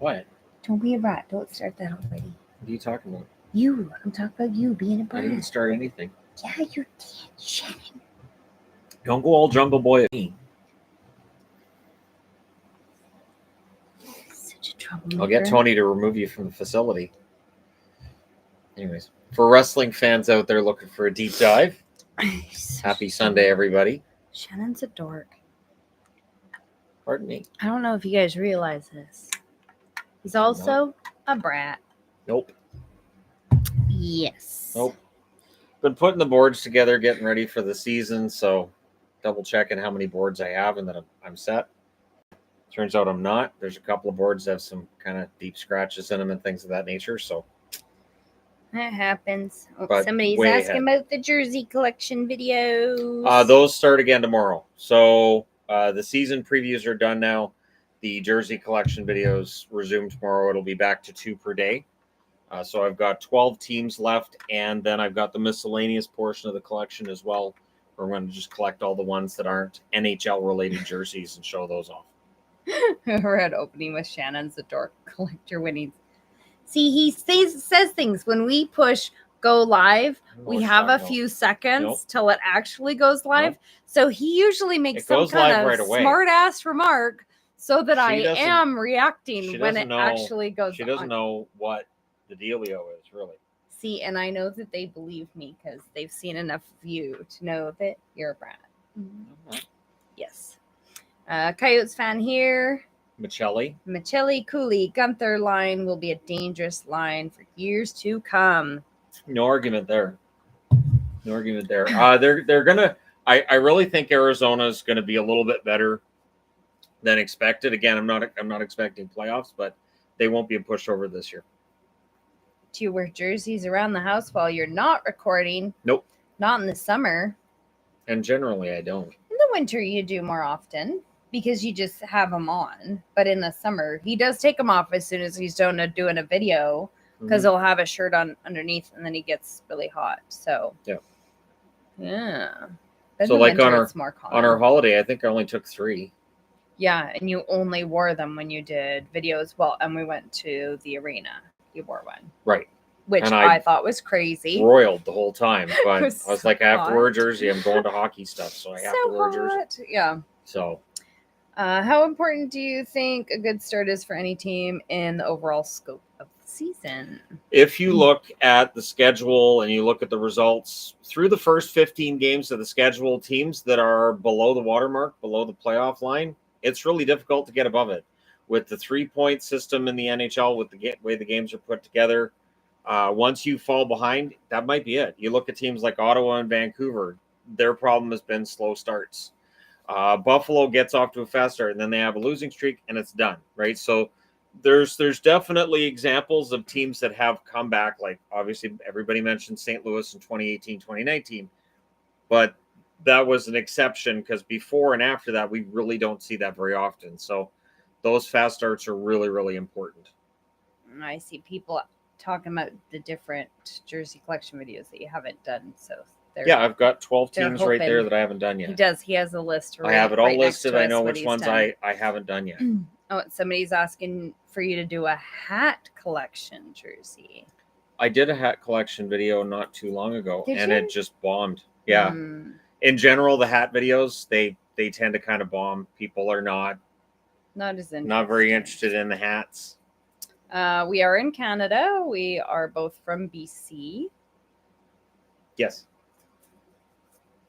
What? Don't be a brat. Don't start that already. What are you talking about? You. I'm talking about you being a brat. I didn't start anything. Yeah, you did, Shannon. Don't go all Jungle Boy at me. Such a troublemaker. I'll get Tony to remove you from the facility. Anyways, for wrestling fans out there looking for a deep dive, happy Sunday, everybody. Shannon's a dork. Pardon me. I don't know if you guys realize this. He's also a brat. Nope. Yes. Nope. Been putting the boards together, getting ready for the season, so double checking how many boards I have and that I'm set. Turns out I'm not. There's a couple of boards that have some kind of deep scratches in them and things of that nature, so. That happens. But somebody's way asking ahead. about the jersey collection videos. Those start again tomorrow. So the season previews are done now. The jersey collection videos resume tomorrow. It'll be back to 2 per day. So I've got 12 teams left, and then I've got the miscellaneous portion of the collection as well. We're going to just collect all the ones that aren't NHL-related jerseys and show those off. We're at opening with Shannon's a dork collector winnings. See, he says things when we push go live. We have a few seconds till it actually goes live. So he usually makes some kind of smart ass remark so that I am reacting when it actually goes. She doesn't know what the dealio is, really. See, and I know that they believe me because they've seen enough of you to know that you're a brat. Mm-hmm. Yes. Coyotes fan here. Michelli, Cooley, Gunther line will be a dangerous line for years to come. No argument there. They're gonna. I really think Arizona's gonna be a little bit better than expected. Again, I'm not expecting playoffs, but they won't be a pushover this year. Do you wear jerseys around the house while you're not recording? Nope. Not in the summer. And generally, I don't. In the winter, you do more often. Because you just have them on. But in the summer, he does take them off as soon as he's done doing a video. Because he'll have a shirt on underneath and then he gets really hot. So, yeah. So like on our holiday, I think I only took 3. Yeah, and you only wore them when you did videos. Well, and we went to the arena. You wore one. Right. Which I thought was crazy. Roiled the whole time. But I was like, I have to wear a jersey. I'm going to hockey stuff. So I have to wear a jersey. Yeah. So... how important do you think a good start is for any team in the overall scope of the season? If you look at the schedule and you look at the results through the first 15 games of the schedule, teams that are below the watermark, below the playoff line, it's really difficult to get above it. With the 3-point system in the NHL, with the way the games are put together, once you fall behind, that might be it. You look at teams like Ottawa and Vancouver, their problem has been slow starts. Buffalo gets off to a fast start, and then they have a losing streak, and it's done, right? So there's definitely examples of teams that have come back. Like, obviously, everybody mentioned St. Louis in 2018, 2019, but that was an exception because before and after that, we really don't see that very often. So those fast starts are really, really important. I see people talking about the different jersey collection videos that you haven't done, so... Yeah, I've got 12 teams right there that I haven't done yet. He does. He has a list. I have it all listed. I know which ones I haven't done yet. Oh, somebody's asking for you to do a hat collection jersey. I did a hat collection video not too long ago, and it just bombed. Yeah. In general, the hat videos, they tend to kind of bomb. People are not very interested in the hats. We are in Canada. We are both from BC. Yes.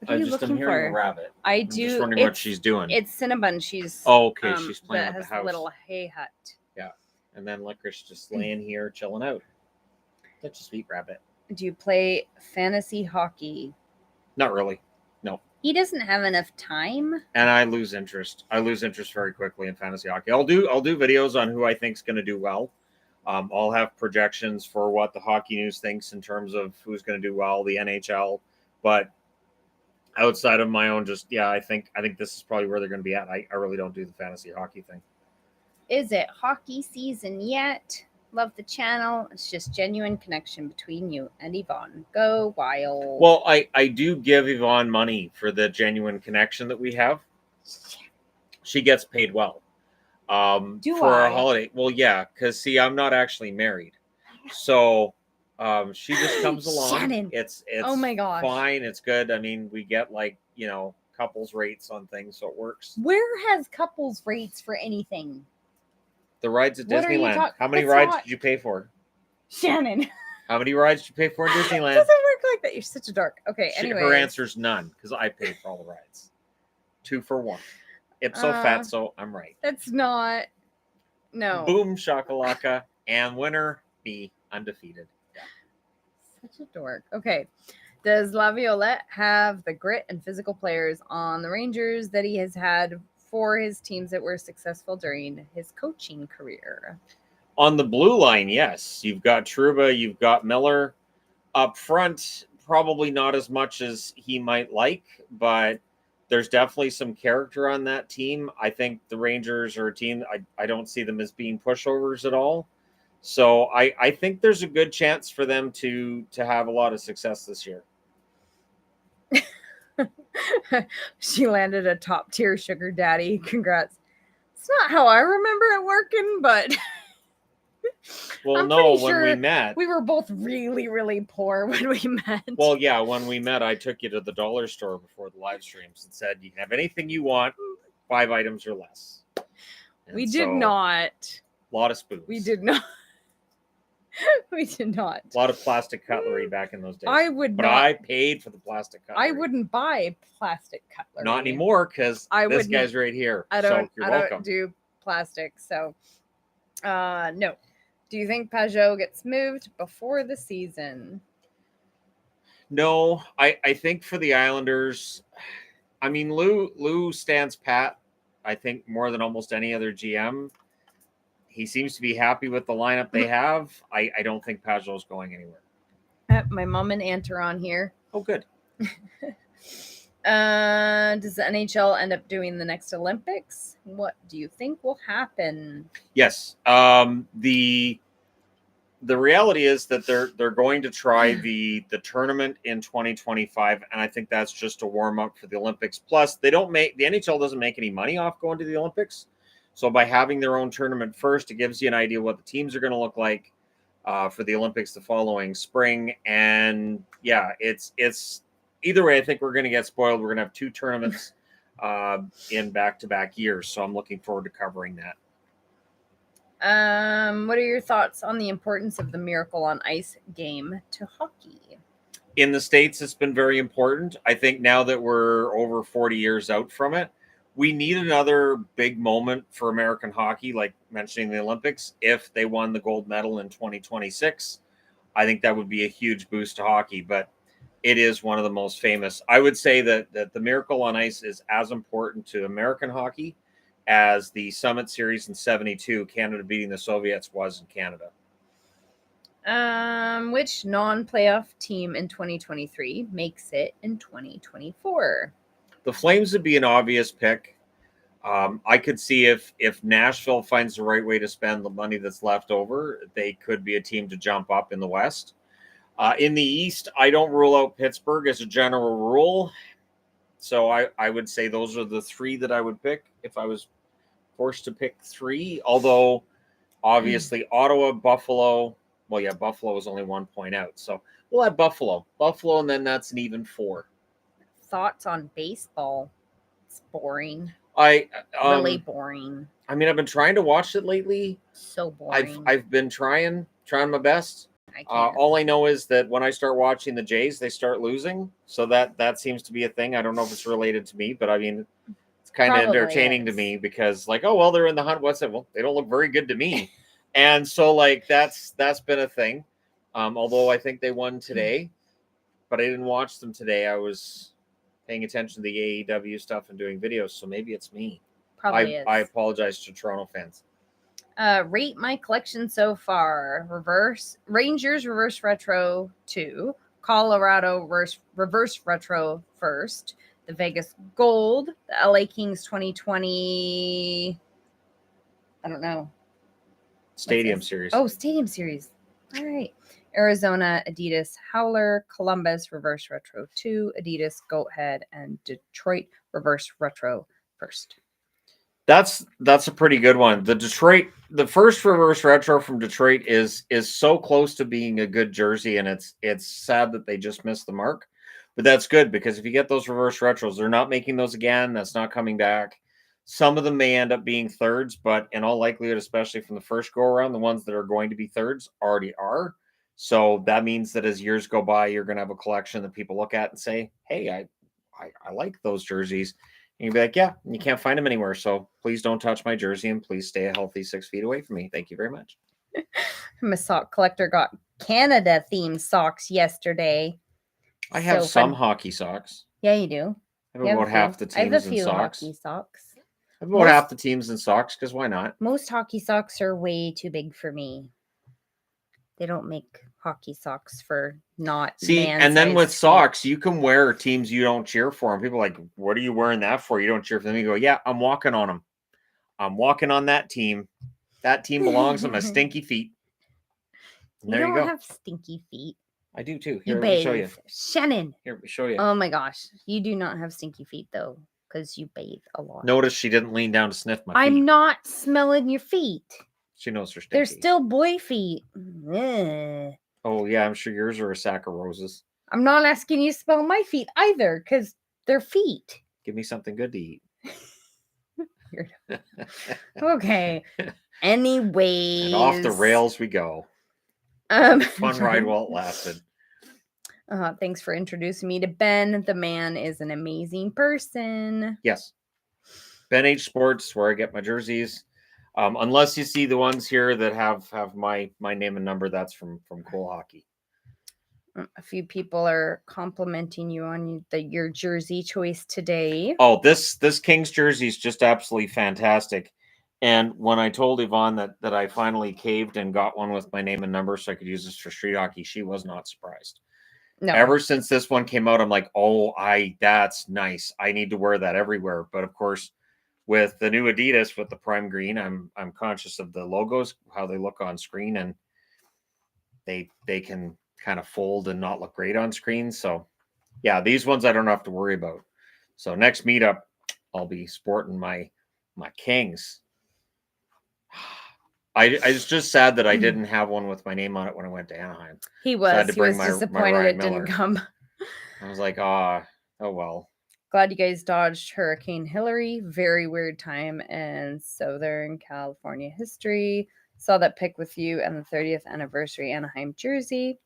What are you looking for? A rabbit. I'm just wondering what she's doing. It's Cinnabon. She's okay. She's playing at the house. A little hay hut. Yeah, and then Licorice just laying here chilling out. Such a sweet rabbit. Do you play fantasy hockey? Not really. No. He doesn't have enough time. And I lose interest. I lose interest very quickly in fantasy hockey. I'll do videos on who I think is going to do well. I'll have projections for what the Hockey News thinks in terms of who's going to do well, the NHL, but outside of my own, I think this is probably where they're going to be at. I really don't do the fantasy hockey thing. Is it hockey season yet? Love the channel. It's just genuine connection between you and Yvonne. Go Wild. Well, I do give Yvonne money for the genuine connection that we have. She gets paid well. for a holiday. Well, yeah, because see, I'm not actually married, so she just comes along. Shannon. It's oh my gosh, fine. It's good. I mean, we get like couples rates on things, so it works. Where has couples rates for anything? The rides at Disneyland. How many rides did you pay for? Shannon. How many rides did you pay for in Disneyland? It doesn't work like that. You're such a dork. Okay, anyway. Her answer's none, because I paid for all the rides. 2 for 1. Ipso fatso, I'm right. That's not. No. Boom shakalaka, and winner be undefeated. Such a dork. Okay. Does Laviolette have the grit and physical players on the Rangers that he has had for his teams that were successful during his coaching career? On the blue line, yes. You've got Trouba, you've got Miller. Up front, probably not as much as he might like, but there's definitely some character on that team. I think the Rangers are a team, I don't see them as being pushovers at all. So I think there's a good chance for them to have a lot of success this year. She landed a top tier sugar daddy. Congrats. It's not how I remember it working, but well, no, when we met, we were both really, really poor when we met. Well, yeah, when we met, I took you to the dollar store before the live streams and said, you can have anything you want, 5 items or less. And we did not. A lot of spoons. We did not. We did not. A lot of plastic cutlery back in those days. But I paid for the plastic cutlery. I wouldn't buy plastic cutlery. Not anymore, because this guy's right here. I don't welcome. do plastic, so no. Do you think Pajot gets moved before the season? No, I think for the Islanders, I mean, Lou stands pat, I think, more than almost any other GM. He seems to be happy with the lineup they have. I don't think Pajot's going anywhere. My mom and aunt are on here. Oh, good. Does the NHL end up doing the next Olympics? What do you think will happen? Yes. The reality is that they're going to try the tournament in 2025, and I think that's just a warm up for the Olympics. Plus, the NHL doesn't make any money off going to the Olympics. So by having their own tournament first, it gives you an idea what the teams are going to look like for the Olympics the following spring. And yeah, it's either way, I think we're going to get spoiled. We're going to have 2 tournaments in back-to-back years. So I'm looking forward to covering that. What are your thoughts on the importance of the Miracle on Ice game to hockey? In the States, it's been very important. I think now that we're over 40 years out from it, we need another big moment for American hockey, like mentioning the Olympics. If they won the gold medal in 2026, I think that would be a huge boost to hockey, but it is one of the most famous. I would say that the Miracle on Ice is as important to American hockey as the Summit Series in 72, Canada beating the Soviets, was in Canada. Which non-playoff team in 2023 makes it in 2024? The Flames would be an obvious pick. I could see if Nashville finds the right way to spend the money that's left over, they could be a team to jump up in the West. In the East, I don't rule out Pittsburgh as a general rule. So I would say those are the 3 that I would pick if I was forced to pick 3. Although, obviously, Ottawa, Buffalo. Well, yeah, Buffalo is only 1 point out. So we'll add Buffalo. Buffalo, and then that's an even 4. Thoughts on baseball? It's boring. Really boring. I mean, I've been trying to watch it lately. So boring. I've been trying my best. All I know is that when I start watching the Jays, they start losing. So that seems to be a thing. I don't know if it's related to me, but I mean, it's kind of entertaining to me because, like, oh, well, they're in the hunt. What's it? Well, they don't look very good to me. And so, like, that's been a thing. Although I think they won today, but I didn't watch them today. I was paying attention to the AEW stuff and doing videos, so maybe it's me. Probably is. I apologize to Toronto fans. Rate my collection so far. Rangers reverse retro 2, Colorado reverse retro 1st, the Vegas Gold, the LA Kings 2020. I don't know. Stadium Series. Oh, Stadium Series. All right. Arizona Adidas Howler, Columbus reverse retro 2, Adidas Goat Head, and Detroit reverse retro 1st. That's a pretty good one. The first reverse retro from Detroit is so close to being a good jersey, and it's sad that they just missed the mark. But that's good because if you get those reverse retros, they're not making those again. That's not coming back. Some of them may end up being thirds, but in all likelihood, especially from the first go around, the ones that are going to be thirds already are. So that means that as years go by, you're going to have a collection that people look at and say, "Hey, I like those jerseys." And you'd be like, "Yeah, you can't find them anywhere. So please don't touch my jersey and please stay a healthy 6 feet away from me. Thank you very much." I'm a sock collector. Got Canada themed socks yesterday. I have some hockey socks. Yeah, you do. I have about half the teams in socks. Hockey socks. I have about half the teams in socks because why not? Most hockey socks are way too big for me. They don't make hockey socks for not. See, and then with socks, you can wear teams you don't cheer for. And people are like, "What are you wearing that for? You don't cheer for them." You go, "Yeah, I'm walking on them. I'm walking on that team. That team belongs on my stinky feet." And there you go. You don't have stinky feet. I do too. Here, let me show you. Shannon. Here, let me show you. Oh my gosh. You do not have stinky feet though, because you bathe a lot. Notice she didn't lean down to sniff my feet. I'm not smelling your feet. She knows her stinky. They're still boy feet. Ugh. Oh yeah, I'm sure yours are a sack of roses. I'm not asking you to smell my feet either, because they're feet. Give me something good to eat. Okay. Anyways. And off the rails we go. Fun ride while it lasted. Thanks for introducing me to Ben. The man is an amazing person. Yes. Ben H Sports, where I get my jerseys. Unless you see the ones here that have my name and number, that's from Cool Hockey. A few people are complimenting you on your jersey choice today. Oh, this Kings jersey is just absolutely fantastic. And when I told Yvonne that I finally caved and got one with my name and number so I could use this for street hockey, she was not surprised. No. Ever since this one came out, I'm like, "Oh, that's nice. I need to wear that everywhere." But of course, with the new Adidas with the prime green, I'm conscious of the logos, how they look on screen, and they can kind of fold and not look great on screen. So yeah, these ones I don't have to worry about. So next meetup, I'll be sporting my Kings. I was just sad that I didn't have one with my name on it when I went to Anaheim. He was disappointed it didn't come. I was like, oh well. Glad you guys dodged Hurricane Hillary. Very weird time in Southern California history. Saw that pic with you and the 30th anniversary Anaheim jersey.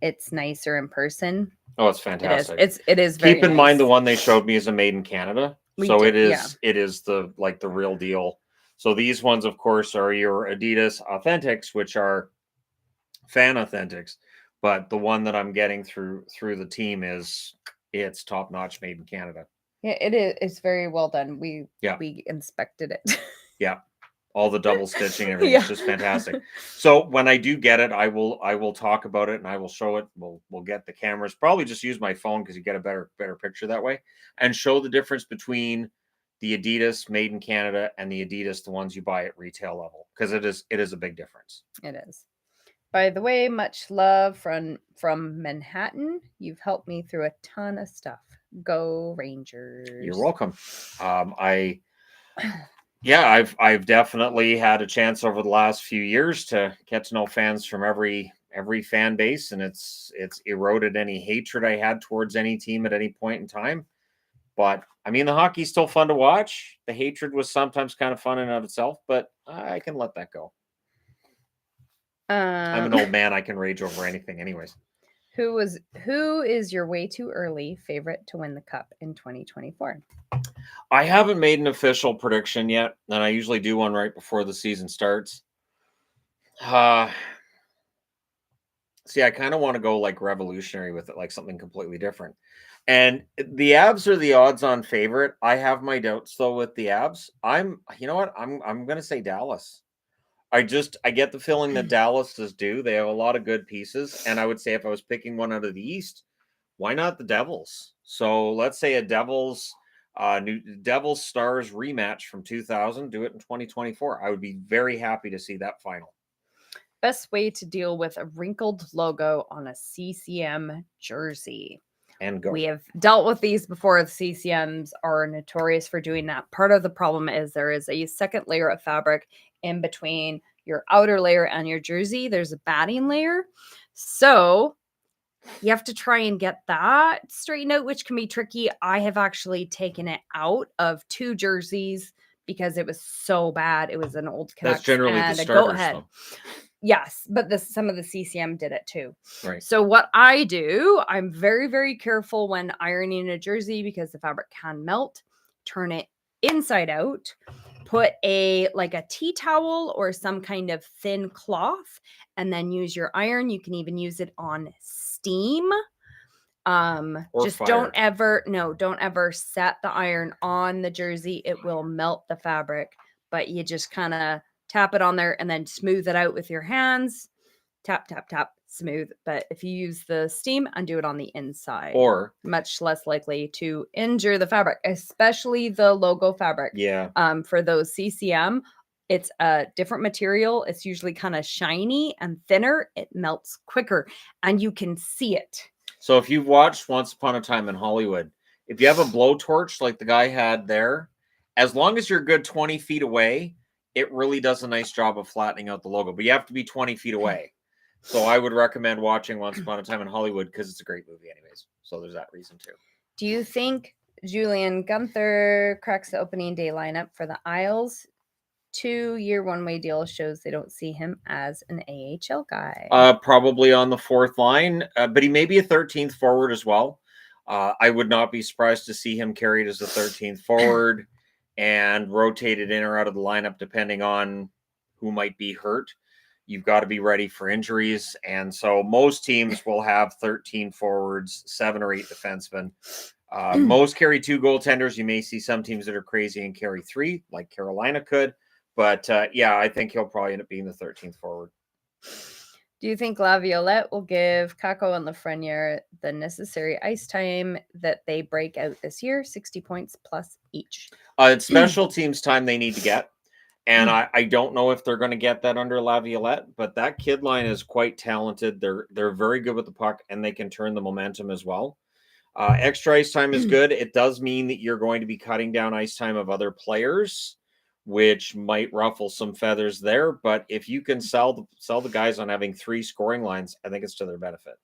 It's nicer in person. Oh, it's fantastic. It is very Keep in mind the one they showed me is a made in Canada. It is the real deal. So these ones, of course, are your Adidas Authentics, which are fan Authentics. But the one that I'm getting through the team it's top notch, made in Canada. Yeah, it is. It's very well done. We inspected it. Yeah, all the double stitching, everything. It's just fantastic. So when I do get it, I will talk about it and I will show it. We'll get the cameras. Probably just use my phone because you get a better picture that way, and show the difference between the Adidas made in Canada and the Adidas, the ones you buy at retail level, because it is a big difference. It is. By the way, much love from Manhattan. You've helped me through a ton of stuff. Go Rangers. You're welcome. I've definitely had a chance over the last few years to get to know fans from every fan base, and it's eroded any hatred I had towards any team at any point in time. But I mean, the hockey's still fun to watch. The hatred was sometimes kind of fun in and of itself, but I can let that go. I'm an old man. I can rage over anything anyways. Who is your way too early favorite to win the cup in 2024? I haven't made an official prediction yet, and I usually do one right before the season starts. See, I kind of want to go like revolutionary with it, like something completely different. And the Abs are the odds-on favorite. I have my doubts though with the Abs. I'm going to say Dallas. I get the feeling that Dallas is due. They have a lot of good pieces, and I would say if I was picking one out of the East, why not the Devils? So let's say a Devils Stars rematch from 2000. Do it in 2024. I would be very happy to see that final. Best way to deal with a wrinkled logo on a CCM jersey. And go. We have dealt with these before. The CCMs are notorious for doing that. Part of the problem is there is a second layer of fabric in between your outer layer and your jersey. There's a batting layer. So you have to try and get that straightened out, which can be tricky. I have actually taken it out of 2 jerseys because it was so bad. It was an old Canucks That's generally and the a goat starters, head. though. Yes, but some of the CCM did it too. Right. So what I do, I'm very, very careful when ironing a jersey because the fabric can melt. Turn it inside out. Put a tea towel or some kind of thin cloth, and then use your iron. You can even use it on steam. Just fire. don't ever set the iron on the jersey. It will melt the fabric, but you just kind of tap it on there and then smooth it out with your hands. Tap, tap, tap, smooth. But if you use the steam, undo it on the inside. Or much less likely to injure the fabric, especially the logo fabric. Yeah. For those CCM, it's a different material. It's usually kind of shiny and thinner. It melts quicker and you can see it. So if you've watched Once Upon a Time in Hollywood, if you have a blowtorch like the guy had there, as long as you're a good 20 feet away, it really does a nice job of flattening out the logo. But you have to be 20 feet away. So I would recommend watching Once Upon a Time in Hollywood because it's a great movie anyways. So there's that reason too. Do you think Julian Gunther cracks the opening day lineup for the Isles? 2-year one-way deal shows they don't see him as an AHL guy. Probably on the 4th line, but he may be a 13th forward as well. I would not be surprised to see him carried as a 13th forward and rotated in or out of the lineup depending on who might be hurt. You've got to be ready for injuries. And so most teams will have 13 forwards, 7 or 8 defensemen. Most carry 2 goaltenders. You may see some teams that are crazy and carry 3, like Carolina could. But I think he'll probably end up being the 13th forward. Do you think Laviolette will give Kako and Lafreniere the necessary ice time that they break out this year? 60 points plus each. It's special teams time they need to get. And I don't know if they're going to get that under Laviolette, but that kid line is quite talented. They're very good with the puck, and they can turn the momentum as well. Extra ice time is good. It does mean that you're going to be cutting down ice time of other players, which might ruffle some feathers there. But if you can sell the guys on having 3 scoring lines, I think it's to their benefit.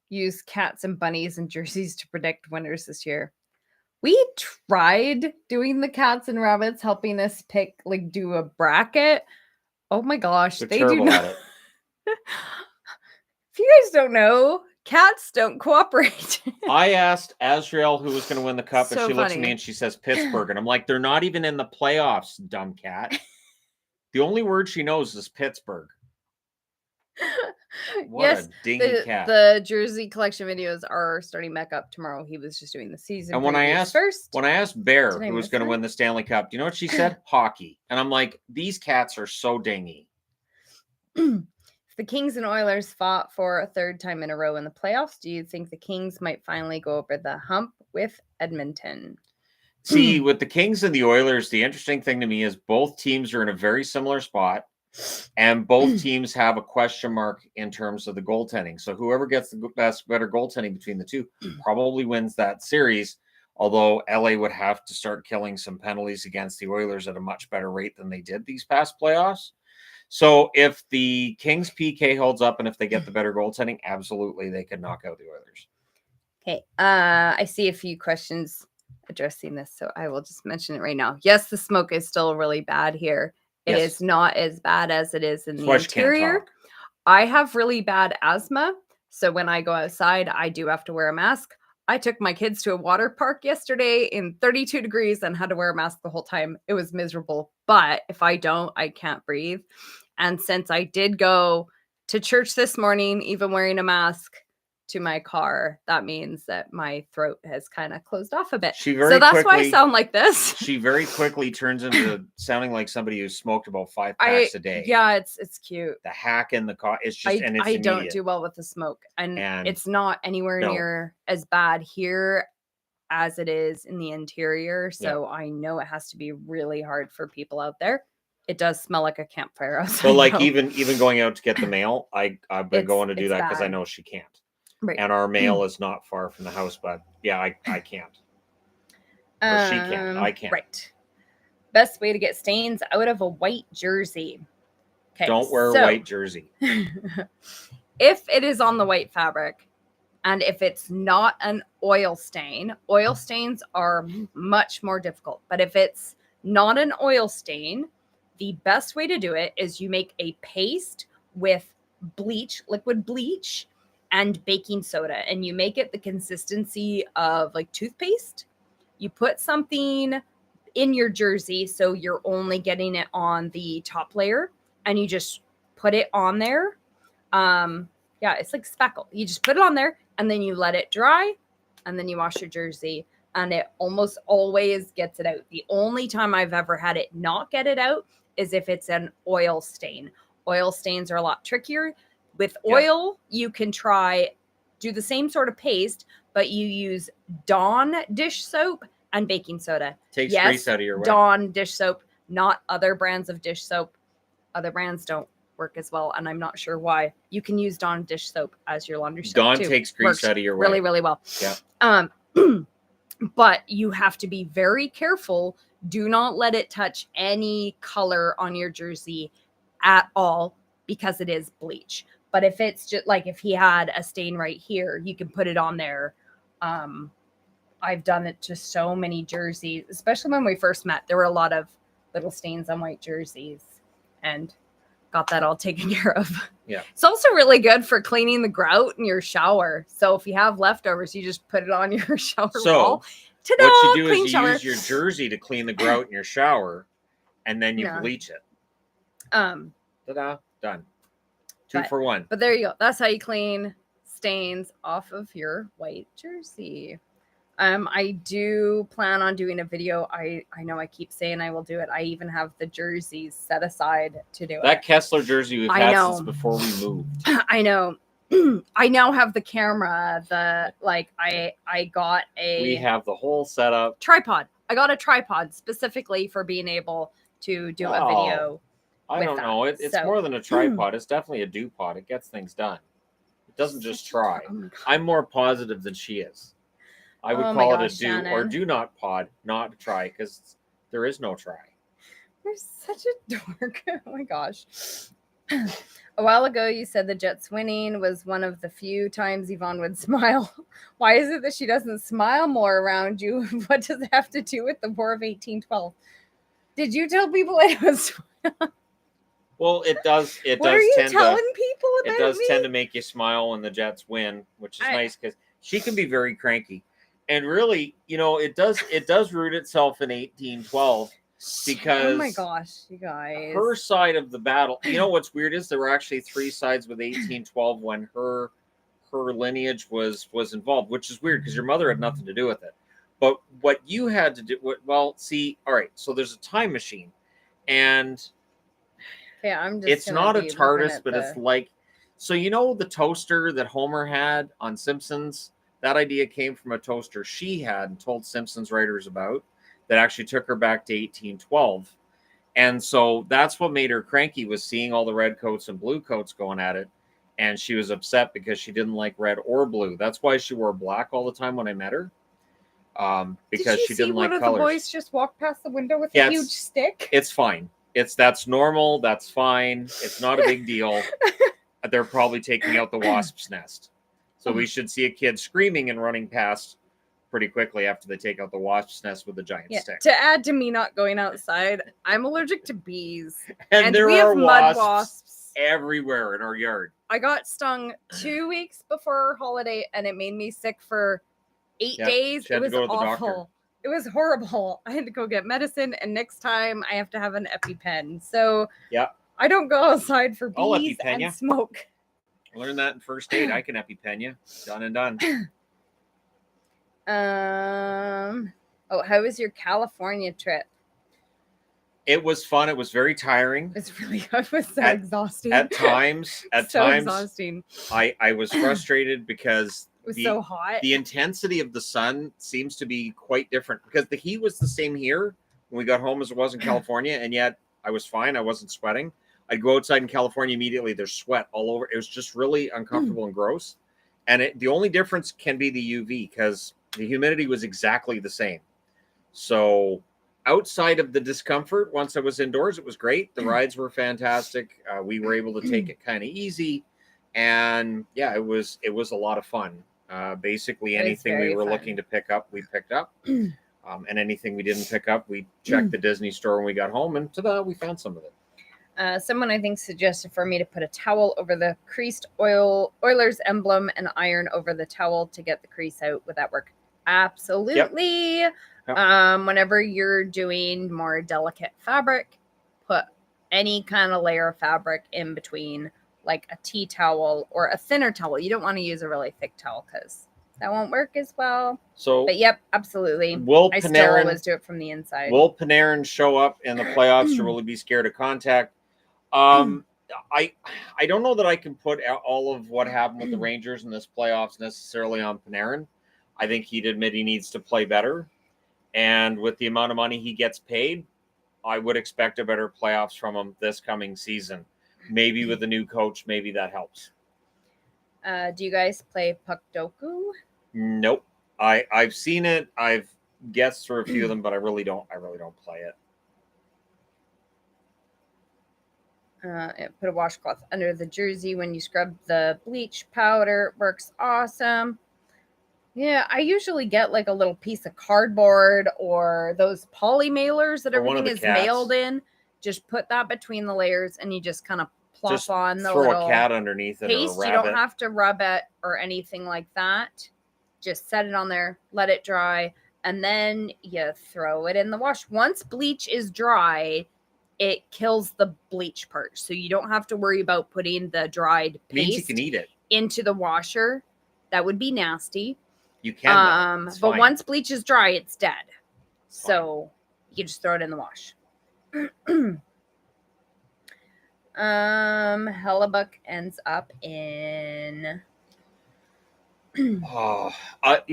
Use cats and bunnies and jerseys to predict winners this year. We tried doing the cats and rabbits, helping us pick, do a bracket. Oh my gosh, They're they terrible do not. at it. If you guys don't know, cats don't cooperate. I asked Azrael who was going to win the cup, and she looks at me funny. and she says Pittsburgh, and I'm like, they're not even in the playoffs, dumb cat. The only word she knows is Pittsburgh. What a dingy cat. The jersey collection videos are starting back up tomorrow. He was just doing the season. And when I asked Bear who was going to win the Stanley Cup, do you know what she said? Hockey. And I'm like, these cats are so dingy. If the Kings and Oilers fought for a 3rd time in a row in the playoffs, do you think the Kings might finally go over the hump with Edmonton? See, with the Kings and the Oilers, the interesting thing to me is both teams are in a very similar spot. And both teams have a question mark in terms of the goaltending. So whoever gets the better goaltending between the two probably wins that series. Although LA would have to start killing some penalties against the Oilers at a much better rate than they did these past playoffs. So if the Kings PK holds up and if they get the better goaltending, absolutely they could knock out the Oilers. Okay. I see a few questions addressing this, so I will just mention it right now. Yes, the smoke is still really bad here. It is not as bad as it is in the interior. I have really bad asthma, so when I go outside, I do have to wear a mask. I took my kids to a water park yesterday in 32 degrees and had to wear a mask the whole time. It was miserable, but if I don't, I can't breathe. And since I did go to church this morning, even wearing a mask, to my car, that means that my throat has kind of closed off a bit. So that's why I sound like this. She very quickly turns into sounding like somebody who smoked about 5 packs a day. Yeah, it's cute. The hack in the car. It's just I don't do well with the smoke, and it's not anywhere near as bad here as it is in the interior. So I know it has to be really hard for people out there. It does smell like a campfire outside. But even going out to get the mail, I've been going to do that because I know she can't. Right. And our mail is not far from the house, but yeah, I can't. Or she can't. I can't. Right. Best way to get stains out of a white jersey. Okay. Don't wear a white jersey. If it is on the white fabric, and if it's not an oil stains are much more difficult. But if it's not an oil stain, the best way to do it is you make a paste with bleach, liquid bleach, and baking soda. And you make it the consistency of like toothpaste. You put something in your jersey so you're only getting it on the top layer, and you just put it on there. Yeah, it's like spackle. You just put it on there and then you let it dry and then you wash your jersey, and it almost always gets it out. The only time I've ever had it not get it out is if it's an oil stain. Oil stains are a lot trickier. With oil, you can do the same sort of paste, but you use Dawn dish soap and baking soda. Takes grease out of your way. Dawn dish soap, not other brands of dish soap. Other brands don't work as well, and I'm not sure why. You can use Dawn dish soap as your laundry soap. Dawn too. takes grease out of your way. Really, really well. Yeah. But you have to be very careful. Do not let it touch any color on your jersey at all, because it is bleach. But if it's just like if he had a stain right here, you can put it on there. I've done it to so many jerseys, especially when we first met. There were a lot of little stains on white jerseys, and got that all taken care of. Yeah. It's also really good for cleaning the grout in your shower. So if you have leftovers, you just put it on your shower wall. Ta-da, what you do is you shower. use your jersey to clean the grout in your shower, and then you bleach it. Ta-da, done. Two for one. But there you go. That's how you clean stains off of your white jersey. I do plan on doing a video. I know I keep saying I will do it. I even have the jerseys set aside to do it. That Kessler jersey we've had since before we moved. I know. I now have the camera. I got We have the whole setup. Tripod. I got a tripod specifically for being able to do a video. I don't know. It's more than a tripod. It's definitely a do-pod. It gets things done. It doesn't just try. I'm more positive than she is. I would call it a do Shannon. Or do not pod, not try, because there is no try. You're such a dork. Oh my gosh. A while ago, you said the Jets winning was one of the few times Yvonne would smile. Why is it that she doesn't smile more around you? What does it have to do with the War of 1812? Did you tell people it was? Well, it does. What are you telling people about it does tend to make you smile when the Jets win, which is nice because she can be very cranky. And really, it does root itself in 1812 because oh my gosh, you guys, her side of the battle. What's weird is there were actually three sides with 1812 when her lineage was involved, which is weird because your mother had nothing to do with it. But what you had to do, all right. So there's a time machine, and it's not a TARDIS, but it's like, so the toaster that Homer had on Simpsons. That idea came from a toaster she had and told Simpsons writers about that actually took her back to 1812. And so that's what made her cranky, was seeing all the red coats and blue coats going at it. And she was upset because she didn't like red or blue. That's why she wore black all the time when I met her. Because she didn't like colors. Did you see one of the boys just walk past the window with a huge stick? It's fine. That's normal. That's fine. It's not a big deal. They're probably taking out the wasp's nest. So we should see a kid screaming and running past pretty quickly after they take out the wasp's nest with a giant stick. To add to me not going outside, I'm allergic to bees. And there are mud wasps everywhere in our yard. I got stung 2 weeks before holiday, and it made me sick for 8 days. It was awful. It was horrible. I had to go get medicine, and next time I have to have an EpiPen. So I don't go outside for bees and smoke. I learned that in first aid. I can EpiPen you. Done and done. How was your California trip? It was fun. It was very tiring. It was so exhausting. At times, exhausting. I was frustrated because it was so hot. The intensity of the sun seems to be quite different because the heat was the same here when we got home as it was in California, and yet I was fine. I wasn't sweating. I'd go outside in California immediately. There's sweat all over. It was just really uncomfortable and gross. And the only difference can be the UV because the humidity was exactly the same. So outside of the discomfort, once I was indoors, it was great. The rides were fantastic. We were able to take it kind of easy. And yeah, it was a lot of fun. Basically, anything we were looking to pick up, we picked up. And anything we didn't pick up, we checked the Disney store when we got home, and ta-da, we found some of it. Someone, I think, suggested for me to put a towel over the creased Oilers emblem and iron over the towel to get the crease out. Would that work? Absolutely. Yep. Whenever you're doing more delicate fabric, put any kind of layer of fabric in between, like a tea towel or a thinner towel. You don't want to use a really thick towel because that won't work as well. So, but yep, absolutely. I still always do it from the inside. Will Panarin show up in the playoffs to really be scared of contact? I don't know that I can put all of what happened with the Rangers in this playoffs necessarily on Panarin. I think he'd admit he needs to play better. And with the amount of money he gets paid, I would expect a better playoffs from him this coming season. Maybe with a new coach, maybe that helps. Do you guys play Puckdoku? Nope. I've seen it. I've guessed through a few of them, but I really don't play it. Put a washcloth under the jersey when you scrub the bleach powder. Works awesome. Yeah, I usually get like a little piece of cardboard or those poly mailers that everything is mailed in. Just put that between the layers and you just kind of plop on the throw little a cat underneath it paste. Or a you rabbit. don't have to rub it or anything like that. Just set it on there, let it dry, and then you throw it in the wash. Once bleach is dry, it kills the bleach part. So you don't have to worry about putting the dried paste you can eat it into the washer. That would be nasty. You can. But once bleach is dry, it's dead. So you can just throw it in the wash. Hellebuck ends up in. I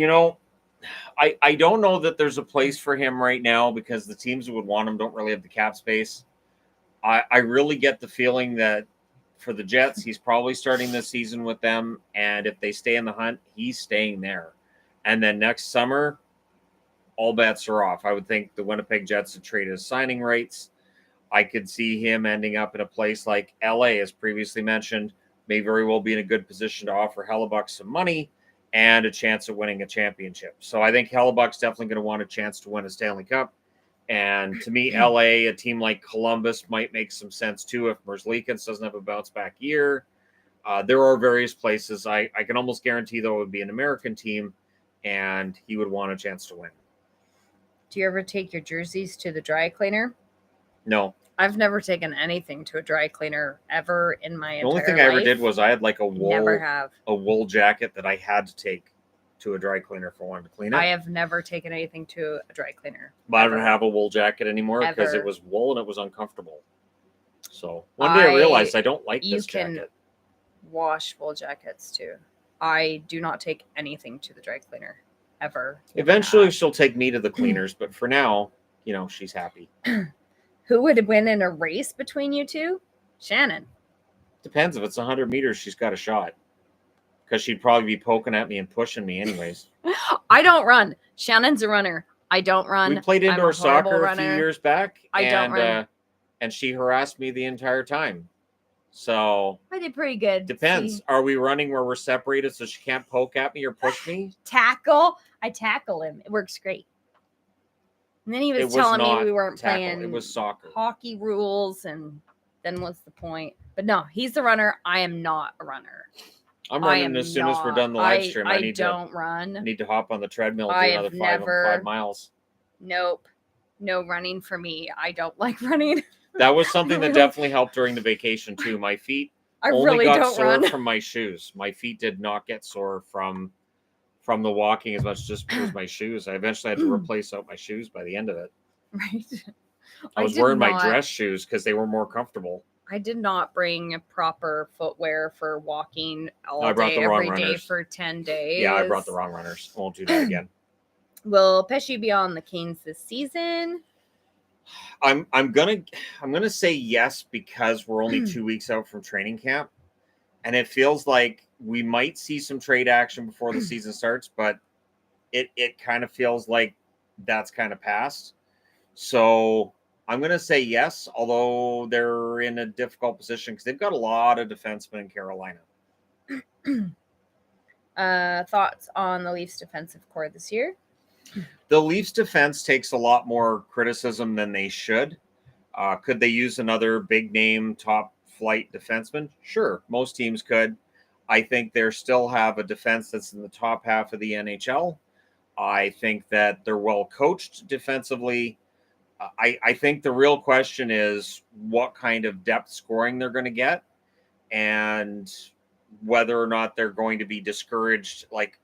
don't know that there's a place for him right now because the teams that would want him don't really have the cap space. I really get the feeling that for the Jets, he's probably starting this season with them, and if they stay in the hunt, he's staying there. And then next summer, all bets are off. I would think the Winnipeg Jets would trade his signing rights. I could see him ending up in a place like LA, as previously mentioned, may very well be in a good position to offer Hellebuck some money and a chance at winning a championship. So I think Hellebuck's definitely going to want a chance to win a Stanley Cup. And to me, LA, a team like Columbus might make some sense too if Merzlikins doesn't have a bounce back year. There are various places. I can almost guarantee, though, it would be an American team, and he would want a chance to win. Do you ever take your jerseys to the dry cleaner? No. I've never taken anything to a dry cleaner ever in my entire life. The only thing I ever did was I had like a wool jacket that I had to take to a dry cleaner for one to clean it. I have never taken anything to a dry cleaner. But I don't have a wool jacket anymore because it was wool and it was uncomfortable. So one day I realized I don't like this jacket. You can wash wool jackets too. I do not take anything to the dry cleaner ever. Eventually she'll take me to the cleaners, but for now, she's happy. Who would win in a race between you two? Shannon. Depends. If it's 100 meters, she's got a shot. Because she'd probably be poking at me and pushing me anyways. I don't run. Shannon's a runner. I don't run. We played indoor soccer a few years back. I don't run. And she harassed me the entire time. So I did pretty good. Depends. See? Are we running where we're separated so she can't poke at me or push me? Tackle. I tackle him. It works great. And then he was telling me we weren't playing it was soccer. Hockey rules, and then what's the point? But no, he's the runner. I am not a runner. I'm running as soon as we're done the live stream. I don't run. I need to hop on the treadmill and do another 5 miles. Nope. No running for me. I don't like running. That was something that definitely helped during the vacation too. My feet only got sore from my shoes. My feet did not get sore from the walking as much just because my shoes. I eventually had to replace out my shoes by the end of it. Right. I was wearing my dress shoes because they were more comfortable. I did not bring proper footwear for walking all day, every day for 10 days. Yeah, I brought the wrong runners. I won't do that again. Will Pesci be on the Canes this season? I'm gonna say yes because we're only 2 weeks out from training camp. And it feels like we might see some trade action before the season starts, but it kind of feels like that's kind of past. So I'm going to say yes, although they're in a difficult position because they've got a lot of defensemen in Carolina. Thoughts on the Leafs defensive core this year? The Leafs defense takes a lot more criticism than they should. Could they use another big name top flight defenseman? Sure, most teams could. I think they still have a defense that's in the top half of the NHL. I think that they're well coached defensively. I think the real question is what kind of depth scoring they're going to get and whether or not they're going to be discouraged. Like,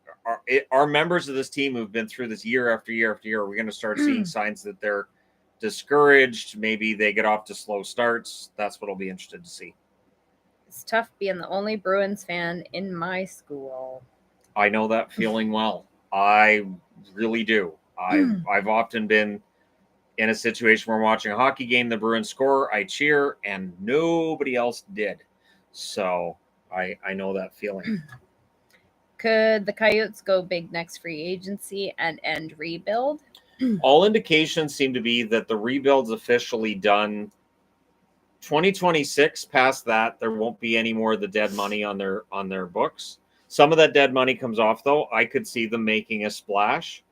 are members of this team who've been through this year after year after year, are we going to start seeing signs that they're discouraged? Maybe they get off to slow starts. That's what I'll be interested to see. It's tough being the only Bruins fan in my school. I know that feeling well. I really do. I've often been in a situation where I'm watching a hockey game, the Bruins score, I cheer, and nobody else did. So I know that feeling. Could the Coyotes go big next free agency and end rebuild? All indications seem to be that the rebuild's officially done. 2026, past that, there won't be any more of the dead money on their books. Some of that dead money comes off, though. I could see them making a splash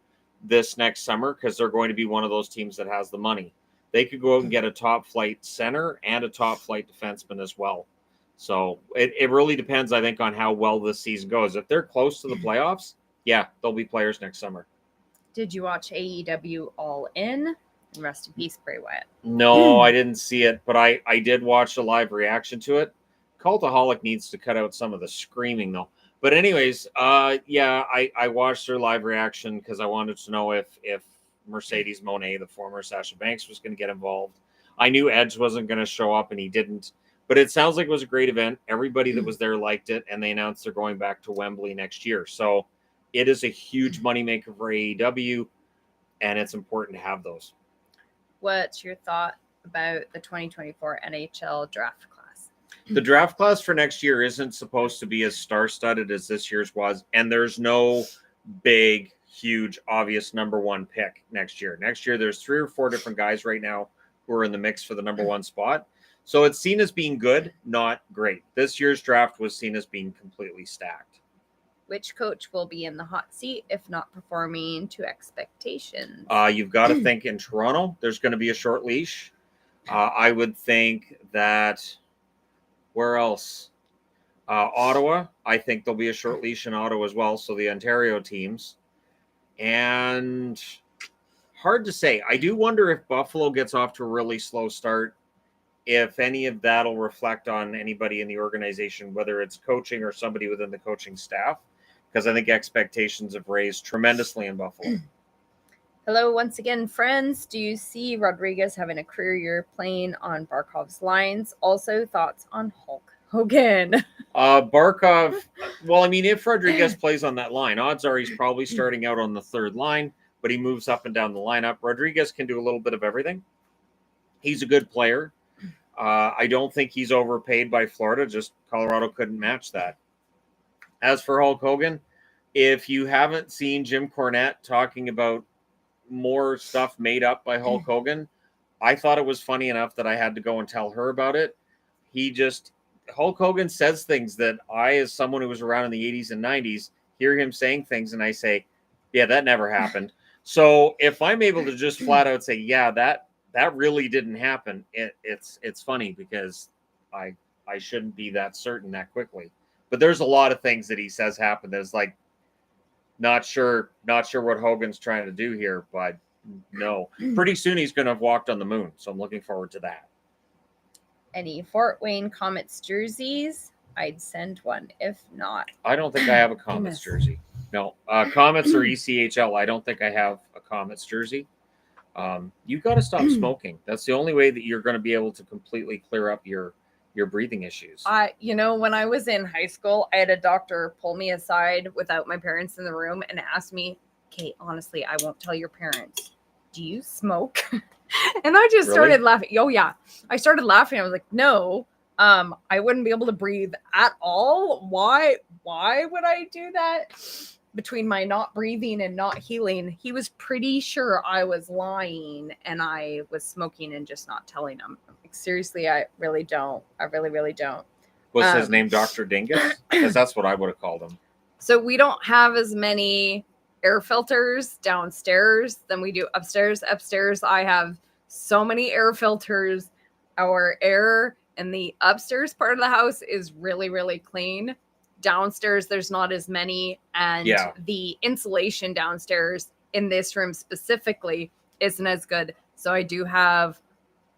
this next summer because they're going to be one of those teams that has the money. They could go out and get a top flight center and a top flight defenseman as well. So it really depends, I think, on how well this season goes. If they're close to the playoffs, yeah, they'll be players next summer. Did you watch AEW All In? And rest in peace, Bray Wyatt. No, I didn't see it, but I did watch a live reaction to it. Cultaholic needs to cut out some of the screaming, though. But anyways, yeah, I watched their live reaction because I wanted to know if Mercedes Moné, the former Sasha Banks, was going to get involved. I knew Edge wasn't going to show up, and he didn't. But it sounds like it was a great event. Everybody that was there liked it, and they announced they're going back to Wembley next year. So it is a huge moneymaker for AEW, and it's important to have those. What's your thought about the 2024 NHL draft class? The draft class for next year isn't supposed to be as star-studded as this year's was, and there's no big, huge, obvious number one pick next year. Next year, there's 3 or 4 different guys right now who are in the mix for the number one spot. So it's seen as being good, not great. This year's draft was seen as being completely stacked. Which coach will be in the hot seat if not performing to expectations? You've got to think in Toronto, there's going to be a short leash. I would think that, where else? Ottawa, I think there'll be a short leash in Ottawa as well. So the Ontario teams. And hard to say. I do wonder if Buffalo gets off to a really slow start, if any of that will reflect on anybody in the organization, whether it's coaching or somebody within the coaching staff, because I think expectations have raised tremendously in Buffalo. Hello, once again, friends. Do you see Rodriguez having a career year playing on Barkov's lines? Also, thoughts on Hulk Hogan? Barkov, well, I mean, if Rodriguez plays on that line, odds are he's probably starting out on the third line, but he moves up and down the lineup. Rodriguez can do a little bit of everything. He's a good player. I don't think he's overpaid by Florida. Just Colorado couldn't match that. As for Hulk Hogan, if you haven't seen Jim Cornette talking about more stuff made up by Hulk Hogan, I thought it was funny enough that I had to go and tell her about it. Hulk Hogan says things that I, as someone who was around in the 80s and 90s, hear him saying things and I say, yeah, that never happened. So if I'm able to just flat out say, yeah, that really didn't happen, it's funny because I shouldn't be that certain that quickly. But there's a lot of things that he says happen that's like, not sure what Hogan's trying to do here, but no. Pretty soon he's going to have walked on the moon, so I'm looking forward to that. Any Fort Wayne Comets jerseys? I'd send one. If not, I don't think I have a Comets jersey. No, Comets or ECHL. I don't think I have a Comets jersey. You've got to stop smoking. That's the only way that you're going to be able to completely clear up your breathing issues. When I was in high school, I had a doctor pull me aside without my parents in the room and ask me, Kate, honestly, I won't tell your parents. Do you smoke? And I just started laughing. Oh, yeah. I started laughing. I was like, no, I wouldn't be able to breathe at all. Why would I do that? Between my not breathing and not healing, he was pretty sure I was lying and I was smoking and just not telling him. Like, seriously, I really don't. I really don't. Was his name Dr. Dingus? Because that's what I would have called him. So we don't have as many air filters downstairs than we do upstairs. Upstairs, I have so many air filters. Our air in the upstairs part of the house is really clean. Downstairs, there's not as many. And the insulation downstairs in this room specifically isn't as good. So I do have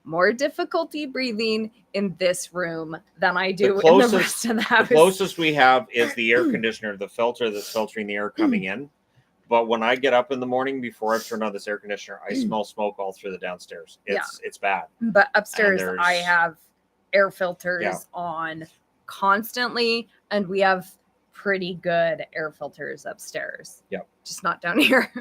more difficulty breathing in this room than I do in the rest of the house. The closest we have is the air conditioner, the filter that's filtering the air coming in. But when I get up in the morning before I've turned on this air conditioner, I smell smoke all through the downstairs. It's bad. But upstairs, I have air filters on constantly, and we have pretty good air filters upstairs. Yep. Just not down here.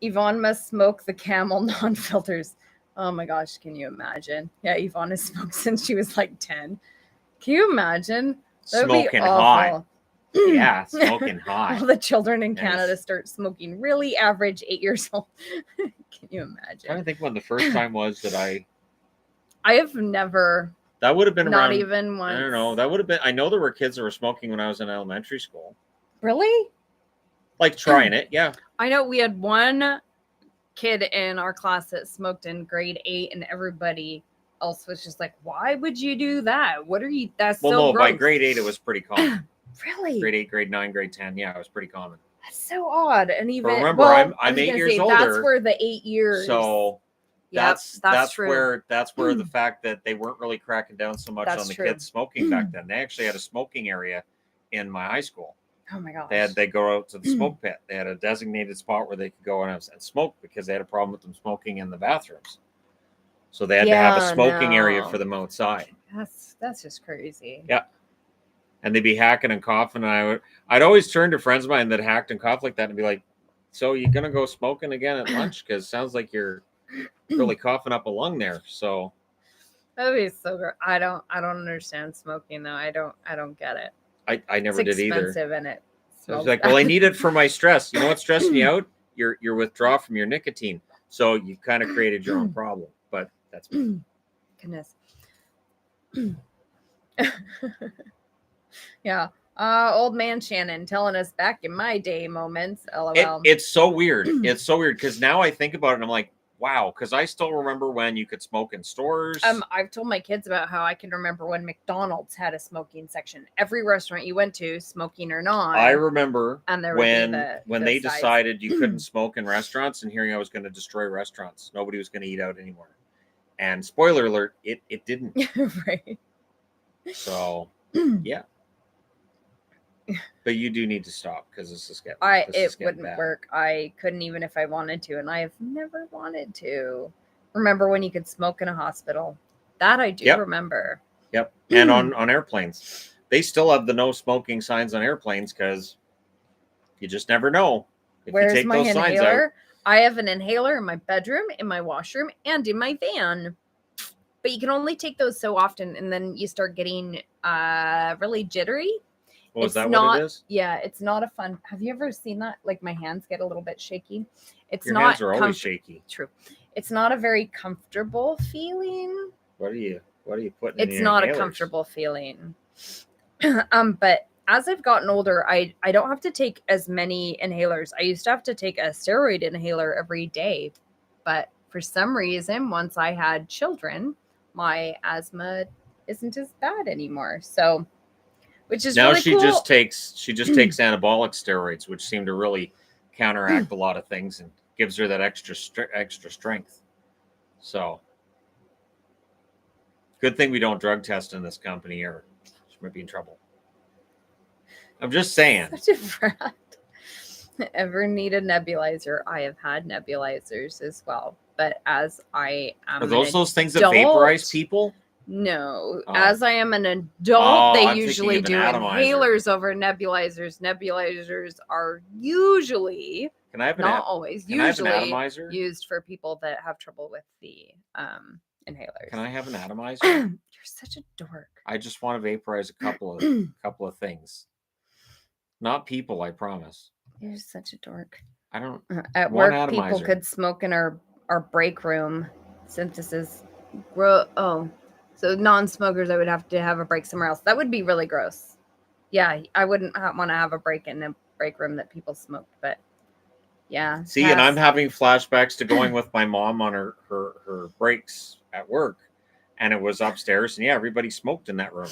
Yvonne must smoke the Camel non-filters. Oh my gosh, can you imagine? Yeah, Yvonne has smoked since she was like 10. Can you imagine? That would be awful. Hot. Yeah, smoking hot. All the children in Canada start smoking really average 8 years old. Can you imagine? I'm trying to think when the first time was that I have never. That would have been not around, even once. I don't know. That would have been. I know there were kids that were smoking when I was in elementary school. Really? Like trying it, yeah. I know we had one kid in our class that smoked in grade 8, and everybody else was just like, "Why would you do that? What are you? That's so gross." By grade 8 it was pretty common. Really? Grade 8, grade 9, grade 10, yeah, it was pretty common. That's so odd. And even but remember, I'm 8 years older. That's where the 8 years. So that's true. where the fact that they weren't really cracking down so much on the kids smoking back then. They actually had a smoking area in my high school. Oh my gosh. They go out to the smoke pit. They had a designated spot where they could go and smoke because they had a problem with them smoking in the bathrooms. So they had to have a smoking area for them outside. That's just crazy. Yeah. And they'd be hacking and coughing. And I'd always turn to friends of mine that hacked and coughed like that and be like, "So you gonna go smoking again at lunch? Because it sounds like you're really coughing up a lung there." So that'd be so great. I don't understand smoking though. I don't get it. I never did either. It's expensive and it I was like, well, I need it for my stress. You know what's stressing me out? Your withdrawal from your nicotine. So you've kind of created your own problem. But that's me. Goodness. Yeah. Old man Shannon telling us back in my day moments. LOL. It's so weird. It's so weird because now I think about it and I'm like, wow, because I still remember when you could smoke in stores. I've told my kids about how I can remember when McDonald's had a smoking section. Every restaurant you went to, smoking or not. I remember and there when they decided you couldn't smoke in restaurants and hearing I was going to destroy restaurants. Nobody was going to eat out anymore. And spoiler alert, it didn't. Right. So, yeah. But you do need to stop because this is getting it wouldn't bad. Work. I couldn't even if I wanted to, and I've never wanted to. Remember when you could smoke in a hospital? That I do remember. Yep. And on airplanes. They still have the no smoking signs on airplanes because you just never know. If Where's you take my those inhaler? signs out. I have an inhaler in my bedroom, in my washroom, and in my van. But you can only take those so often, and then you start getting really jittery. Oh, is that what it is? Yeah, it's not a fun. Have you ever seen that? Like my hands get a little bit shaky. Your hands are always shaky. True. It's not a very comfortable feeling. What are you putting? It's not a comfortable feeling. But as I've gotten older, I don't have to take as many inhalers. I used to have to take a steroid inhaler every day, but for some reason, once I had children, my asthma isn't as bad anymore. So. Which is now really cool. She just takes anabolic steroids, which seem to really counteract a lot of things and gives her that extra strength. So, good thing we don't drug test in this company, or she might be in trouble. I'm just saying. Such a brat. Ever need a nebulizer? I have had nebulizers as well, but as I am, are those things that vaporize people? No, as I am an adult, they usually do inhalers over nebulizers. Nebulizers are usually not always usually used for people that have trouble with the inhalers. Can I have an atomizer? such a dork. I just want to vaporize a couple of things. Not people, I promise. You're such a dork. I don't. At work, atomizer. People could smoke in our break room. Synthesis. So non-smokers, I would have to have a break somewhere else. That would be really gross. Yeah, I wouldn't want to have a break in a break room that people smoked, but yeah. See, and I'm having flashbacks to going with my mom on her breaks at work, and it was upstairs, and yeah, everybody smoked in that room.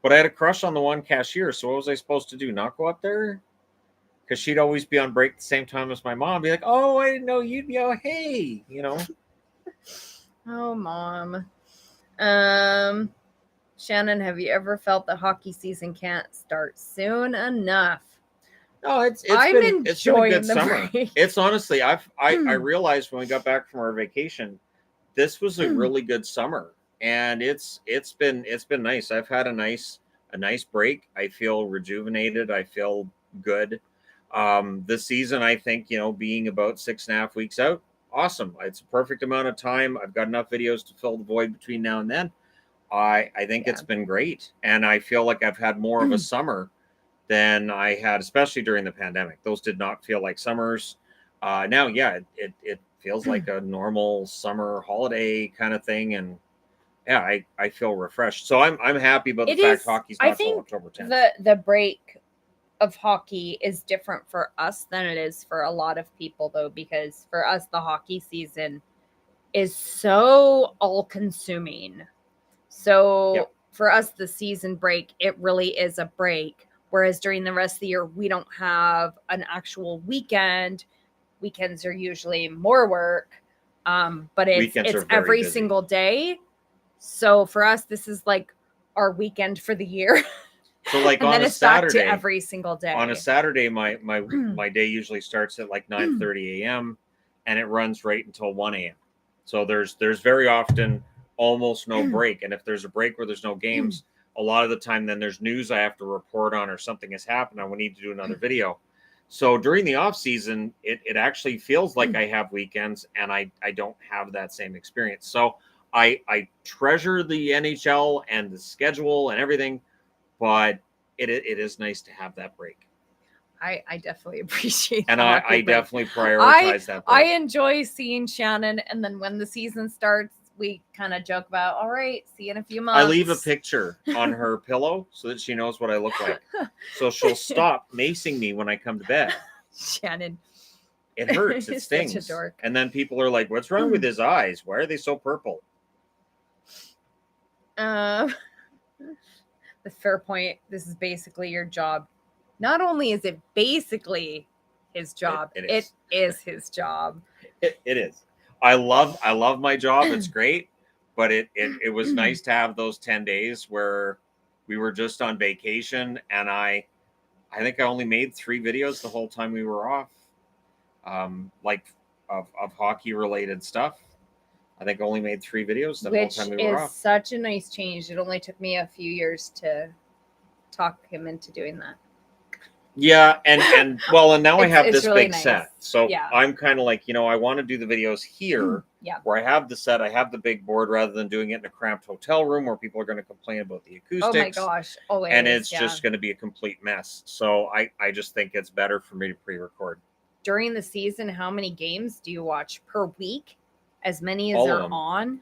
But I had a crush on the one cashier, so what was I supposed to do? Not go up there? Because she'd always be on break at the same time as my mom. Be like, oh, I didn't know you'd be. Oh, hey, Oh, Mom. Shannon, have you ever felt the hockey season can't start soon enough? No, it's been a good summer. Break. It's honestly, I realized when we got back from our vacation, this was a really good summer, and it's been nice. I've had a nice break. I feel rejuvenated. I feel good. This season, I think, being about 6.5 weeks out, awesome. It's a perfect amount of time. I've got enough videos to fill the void between now and then. I think it's been great, and I feel like I've had more of a summer than I had, especially during the pandemic. Those did not feel like summers. Now, it feels like a normal summer holiday kind of thing, and yeah, I feel refreshed. So I'm happy about the fact hockey's not till October 10th. The break of hockey is different for us than it is for a lot of people, though, because for us the hockey season is so all-consuming. So for us, the season break, it really is a break. Whereas during the rest of the year, we don't have an actual weekend. Weekends are usually more work, but it's every single day. So for us, this is like our weekend for the year. So like on a Saturday, back to every single day. On a Saturday, my day usually starts at like 9:30 a.m. and it runs right until 1 a.m. So there's very often almost no break. And if there's a break where there's no games, a lot of the time then there's news I have to report on or something has happened. I will need to do another video. So during the off season, it actually feels like I have weekends and I don't have that same experience. So I treasure the NHL and the schedule and everything, but it is nice to have that break. I definitely appreciate and I definitely prioritize that break. I enjoy seeing Shannon, and then when the season starts, we kind of joke about, all right, see you in a few months. I leave a picture on her pillow so that she knows what I look like. So she'll stop macing me when I come to bed. Shannon. It hurts. It stings. Such a dork. And then people are like, what's wrong with his eyes? Why are they so purple? The fair point. This is basically your job. Not only is it basically his job, it is his job. It is. I love my job. It's great, but it was nice to have those 10 days where we were just on vacation, and I think I only made 3 videos the whole time we were off, like of hockey related stuff. I think I only made 3 videos the whole time we were off. Which is such a nice change. It only took me a few years to talk him into doing that. Yeah, and now I have this really big set. So yeah. I'm kind of like, I want to do the videos here where I have the set, I have the big board, rather than doing it in a cramped hotel room where people are going to complain about the acoustics. Oh my gosh, always. And it's just going to be a complete mess. So I just think it's better for me to pre-record. During the season, how many games do you watch per week? As many as are on?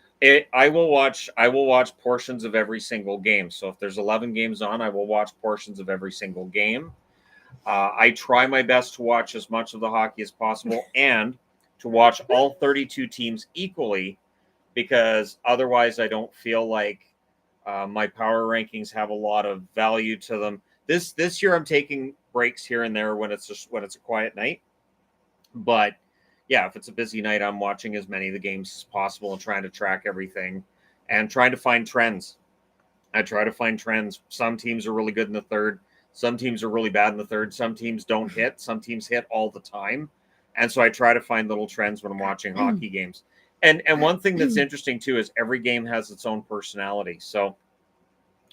I will watch portions of every single game. So if there's 11 games on, I will watch portions of every single game. I try my best to watch as much of the hockey as possible and to watch all 32 teams equally, because otherwise I don't feel like my power rankings have a lot of value to them. This year I'm taking breaks here and there when it's a quiet night. But yeah, if it's a busy night, I'm watching as many of the games as possible and trying to track everything and trying to find trends. I try to find trends. Some teams are really good in the third. Some teams are really bad in the third. Some teams don't hit. Some teams hit all the time. And so I try to find little trends when I'm watching hockey games. And one thing that's interesting, too, is every game has its own personality. So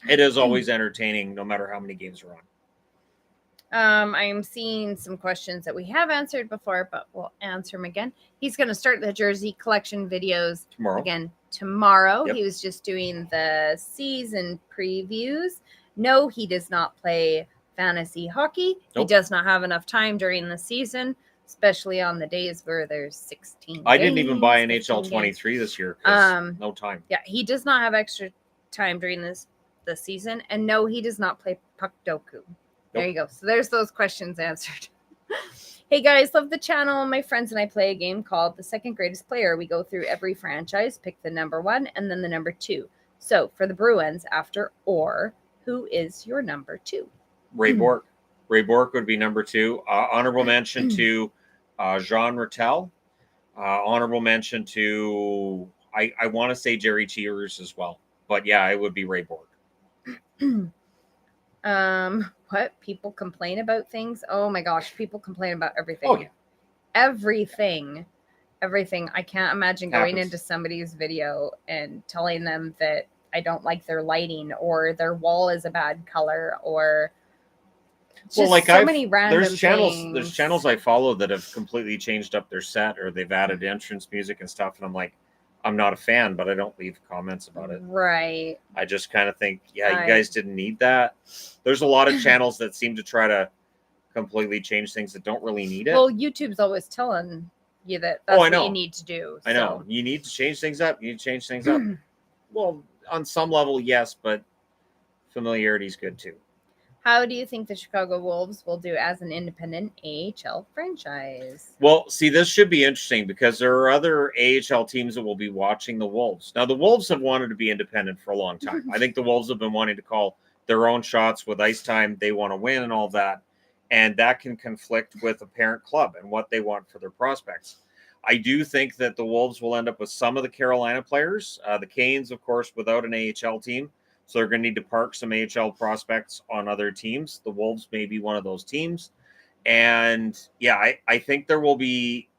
it is always entertaining no matter how many games are I am seeing some questions that we have answered before, but we'll answer them again. He's going to start the jersey collection videos tomorrow. Yep. He was just doing the season previews. No, he does not play fantasy hockey. Nope. He does not have enough time during the season, especially on the days where there's 16 I didn't even buy NHL 23 this year because no time. Yeah, he does not have extra time during the season. And no, he does not play puck doku. There you go. So there's those questions answered. Hey guys, love the channel. My friends and I play a game called The Second Greatest Player. We go through every franchise, pick the number 1 and then the number 2. So for the Bruins, after or, who is your number 2? Ray Bourque. Ray Bourque would be number 2. Honorable mention to Jean Rattel. Honorable mention to, I want to say Jerry Cheers as well. But yeah, it would be Ray Bourque. What people complain about things? Oh my gosh, people complain about everything. Oh yeah, everything. I can't imagine going into somebody's video and telling them that I don't like their lighting or their wall is a bad color or just many random there's channels I follow that have completely changed up their set or they've added entrance music and stuff, and I'm like, I'm not a fan, but I don't leave comments about it. Right. I just kind of think, you guys didn't need that. There's a lot of channels that seem to try to completely change things that don't really need it. Well, YouTube's always telling you that that's what you need to do. I know. You need to change things up. Well, on some level, yes, but familiarity is good too. How do you think the Chicago Wolves will do as an independent AHL franchise? Well, see, this should be interesting because there are other AHL teams that will be watching the Wolves. Now, the Wolves have wanted to be independent for a long time. I think the Wolves have been wanting to call their own shots with ice time. They want to win and all that. And that can conflict with a parent club and what they want for their prospects. I do think that the Wolves will end up with some of the Carolina players. The Canes, of course, without an AHL team. So they're going to need to park some AHL prospects on other teams. The Wolves may be one of those teams. And yeah, I think there will be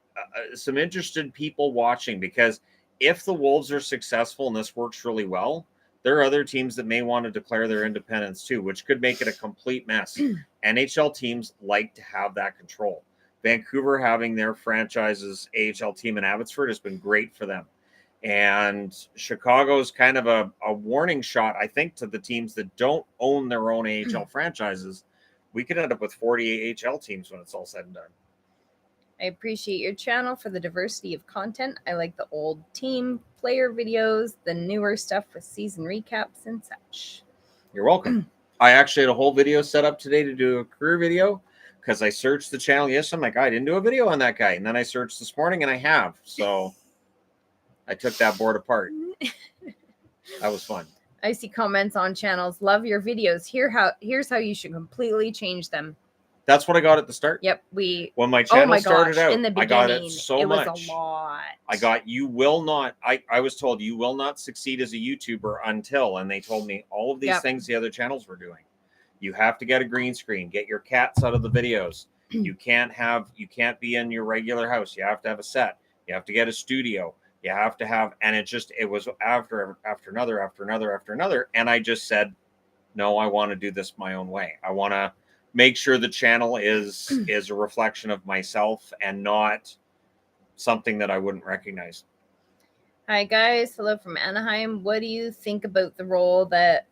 some interested people watching because if the Wolves are successful and this works really well, there are other teams that may want to declare their independence too, which could make it a complete mess. NHL teams like to have that control. Vancouver having their franchise's AHL team in Abbotsford has been great for them. And Chicago's kind of a warning shot, I think, to the teams that don't own their own AHL franchises. We could end up with 40 AHL teams when it's all said and done. I appreciate your channel for the diversity of content. I like the old team player videos, the newer stuff with season recaps and such. You're welcome. I actually had a whole video set up today to do a career video because I searched the channel. Yes, I'm like, I didn't do a video on that guy. And then I searched this morning and I have. So I took that board apart. That was fun. I see comments on channels. Love your videos. Here's how you should completely change them. That's what I got at the start. Yep. When my channel started out, in the beginning, I got it so much. It was a lot. I got, you will not, I was told you will not succeed as a YouTuber until, and they told me all of these things the other channels were doing. You have to get a green screen, get your cats out of the videos. You can't be in your regular house. You have to have a set. You have to get a studio. You have to have, and it was after another. And I just said, no, I want to do this my own way. I want to make sure the channel is a reflection of myself and not something that I wouldn't recognize. Hi guys, hello from Anaheim. What do you think about the role that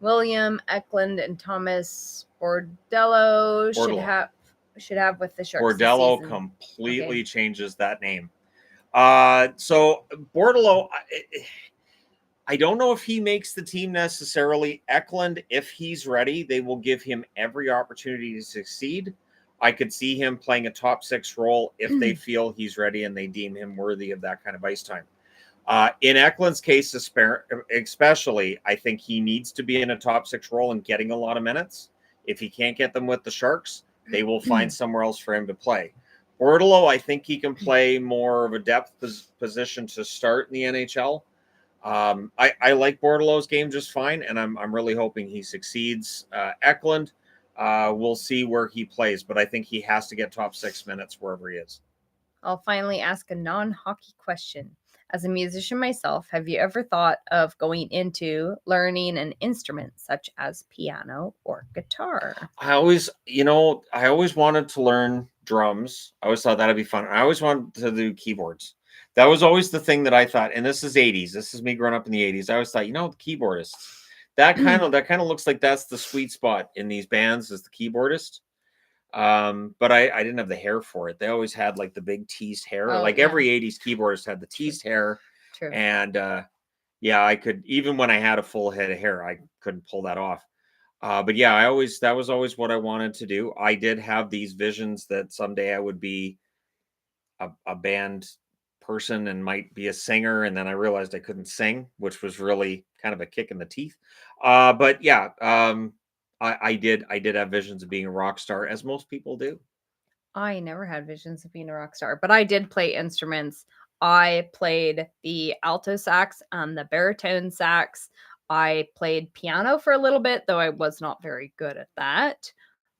William Eklund and Thomas Bordello should have with the Sharks? Bordello completely changes that name. So Bordello, I don't know if he makes the team necessarily. Eklund, if he's ready, they will give him every opportunity to succeed. I could see him playing a top 6 role if they feel he's ready and they deem him worthy of that kind of ice time. In Eklund's case, especially, I think he needs to be in a top 6 role and getting a lot of minutes. If he can't get them with the Sharks, they will find somewhere else for him to play. Bordello, I think he can play more of a depth position to start in the NHL. I like Bordello's game just fine, and I'm really hoping he succeeds. Eklund, we'll see where he plays, but I think he has to get top 6 minutes wherever he is. I'll finally ask a non-hockey question. As a musician myself, have you ever thought of going into learning an instrument such as piano or guitar? I always wanted to learn drums. I always thought that'd be fun. I always wanted to do keyboards. That was always the thing that I thought, and this is 80s. This is me growing up in the 80s. I always thought, the keyboardists. That kind of looks like that's the sweet spot in these bands, is the keyboardist. But I didn't have the hair for it. They always had like the big teased hair. Every 80s keyboardist had the teased hair. True. And yeah, I could, even when I had a full head of hair, I couldn't pull that off. But yeah, that was always what I wanted to do. I did have these visions that someday I would be a band person and might be a singer. And then I realized I couldn't sing, which was really kind of a kick in the teeth. But yeah, I did have visions of being a rock star, as most people do. I never had visions of being a rock star, but I did play instruments. I played the alto sax and the baritone sax. I played piano for a little bit, though I was not very good at that.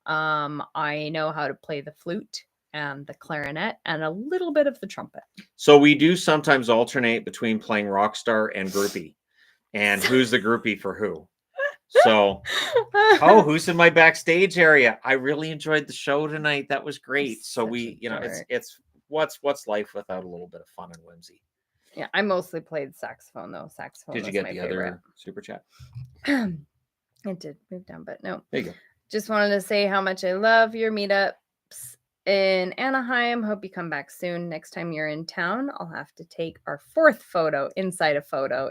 I know how to play the flute and the clarinet and a little bit of the trumpet. So we do sometimes alternate between playing rock star and groupie, and who's the groupie for who. So, who's in my backstage area? I really enjoyed the show tonight. That was great. So we, it's what's life without a little bit of fun and whimsy. Yeah, I mostly played saxophone though. Saxophone. Did you get the other super chat? It did move down, but no. There you go. Just wanted to say how much I love your meetups in Anaheim. Hope you come back soon. Next time you're in town, I'll have to take our 4th photo inside a photo.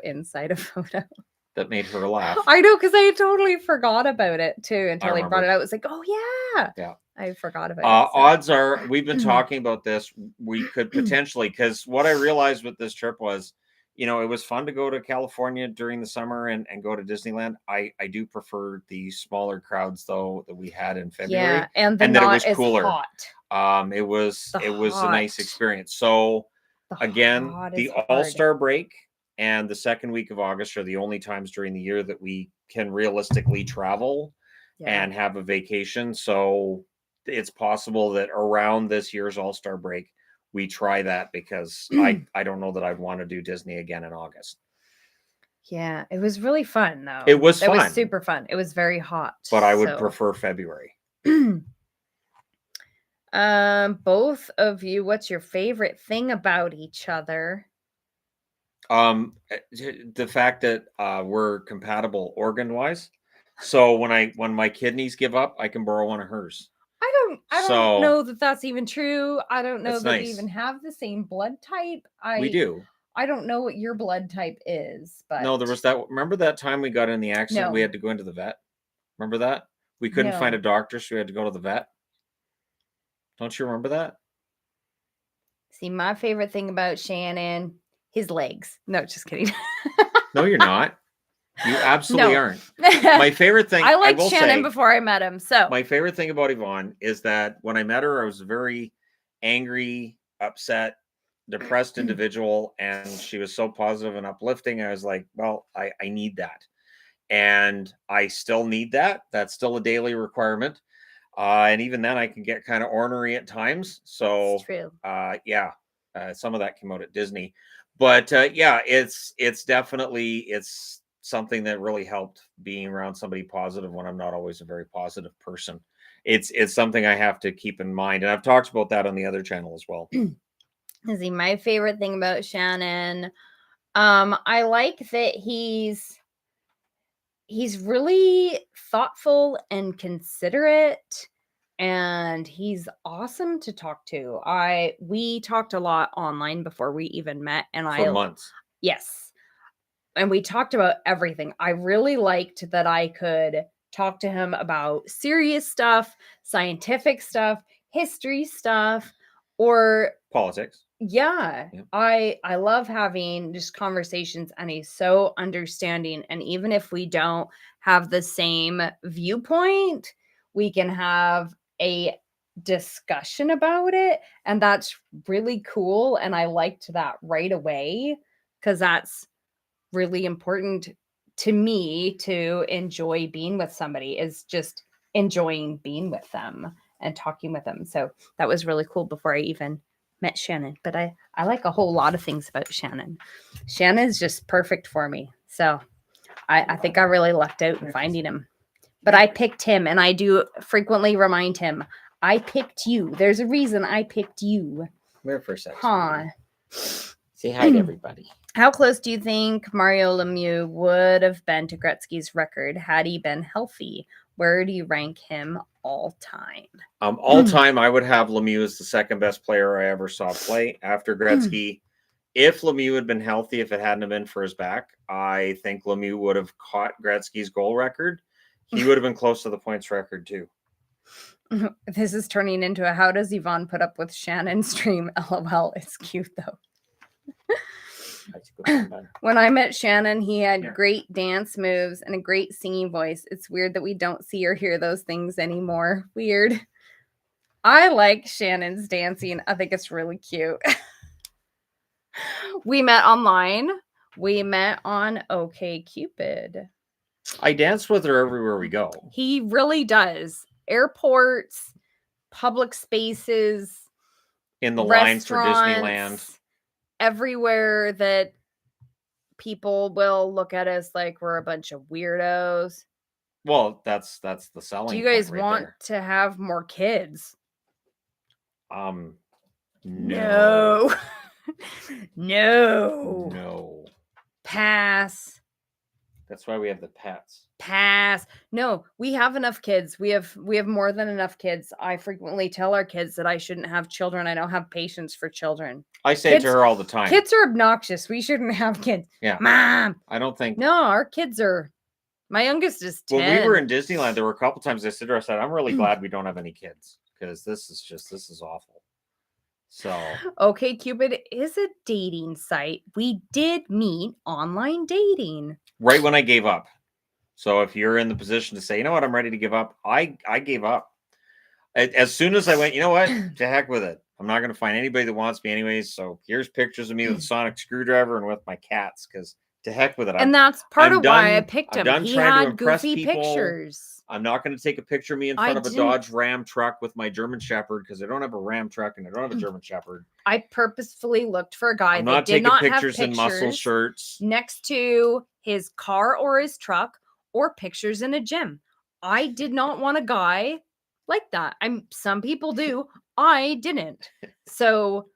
That made her laugh. I know, because I totally forgot about it too until I brought it out. It was like, oh yeah. I forgot about it. Odds are, we've been talking about this. We could potentially, because what I realized with this trip was, it was fun to go to California during the summer and go to Disneyland. I do prefer the smaller crowds though that we had in February. Yeah, and that it was cooler. Hot. It was a nice experience. So again, the All-Star break and the second week of August are the only times during the year that we can realistically travel and have a vacation. So it's possible that around this year's All-Star break, we try that, because I don't know that I'd want to do Disney again in August. Yeah, it was really fun though. It was fun. It was super fun. It was very hot. But I would prefer February. Both of you, what's your favorite thing about each other? The fact that we're compatible organ-wise. So when my kidneys give up, I can borrow one of hers. I don't know that that's even true. I don't know that we even have the same blood type. We do. I don't know what your blood type is, but no, there was that. Remember that time we got in the accident? No. We had to go into the vet. Remember that? We couldn't find a doctor, so we had to go to the vet. Don't you remember that? See, my favorite thing about Shannon, his legs. No, just kidding. No, you're not. You absolutely aren't. My favorite thing, I liked Shannon before I met him. So my favorite thing about Yvonne is that when I met her, I was a very angry, upset, depressed individual, and she was so positive and uplifting. I was like, well, I need that. And I still need that. That's still a daily requirement. And even then I can get kind of ornery at times. So it's true. Some of that came out at Disney. But it's definitely something that really helped, being around somebody positive when I'm not always a very positive person. It's something I have to keep in mind. And I've talked about that on the other channel as well. See, my favorite thing about Shannon, I like that he's really thoughtful and considerate, and he's awesome to talk to. We talked a lot online before we even met, and for months. Yes. And we talked about everything. I really liked that I could talk to him about serious stuff, scientific stuff, history stuff, or politics. Yeah. I love having just conversations, and he's so understanding. And even if we don't have the same viewpoint, we can have a discussion about it. And that's really cool. And I liked that right away, because that's really important to me to enjoy being with somebody, is just enjoying being with them and talking with them. So that was really cool before I even met Shannon, but I like a whole lot of things about Shannon. Shannon's just perfect for me. So I think I really lucked out in finding him. But I picked him, and I do frequently remind him, I picked you. There's a reason I picked you. Where for a second? Huh. Say hi to everybody. How close do you think Mario Lemieux would have been to Gretzky's record had he been healthy? Where do you rank him all time? All time, I would have Lemieux as the second best player I ever saw play after Gretzky. If Lemieux had been healthy, if it hadn't been for his back, I think Lemieux would have caught Gretzky's goal record. He would have been close to the points record too. This is turning into a how does Yvonne put up with Shannon stream? LOL. It's cute though. When I met Shannon, he had great dance moves and a great singing voice. It's weird that we don't see or hear those things anymore. Weird. I like Shannon's dancing. I think it's really cute. We met online. We met on OkCupid. I dance with her everywhere we go. He really does. Airports, public spaces, in the lines for Disneyland. Everywhere that people will look at us like we're a bunch of weirdos. Well, that's the selling. Do you guys want to have more kids? No. No. No. Pass. That's why we have the pets. Pass. No, we have enough kids. We have more than enough kids. I frequently tell our kids that I shouldn't have children. I don't have patience for children. I say it to her all the time. Kids are obnoxious. We shouldn't have kids. Yeah. Mom. I don't think. No, our kids are. My youngest is 10. When we were in Disneyland, there were a couple times I said to her, I said, I'm really glad we don't have any kids because this is awful. So OkCupid is a dating site. We did meet online dating. Right when I gave up. So if you're in the position to say, you know what, I'm ready to give up, I gave up. As soon as I went, you know what, to heck with it. I'm not going to find anybody that wants me anyways. So here's pictures of me with a sonic screwdriver and with my cats because to heck with it. And that's part of why I picked him. He had goofy pictures. I'm not going to take a picture of me in front of a Dodge Ram truck with my German Shepherd because I don't have a Ram truck and I don't have a German Shepherd. I purposefully looked for a guy that did not have pictures in muscle shirts next to his car or his truck or pictures in a gym. I did not want a guy like that. Some people do. I didn't. So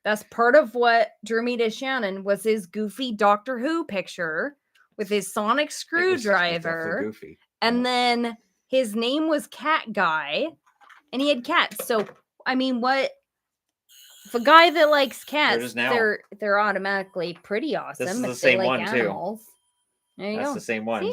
that's part of what drew me to Shannon was his goofy Doctor Who picture with his sonic screwdriver. Goofy. And then his name was Cat Guy, and he had cats. So, I mean, what if a guy that likes cats? They're automatically pretty awesome. This is the same one animals. too. There you That's go. the same one.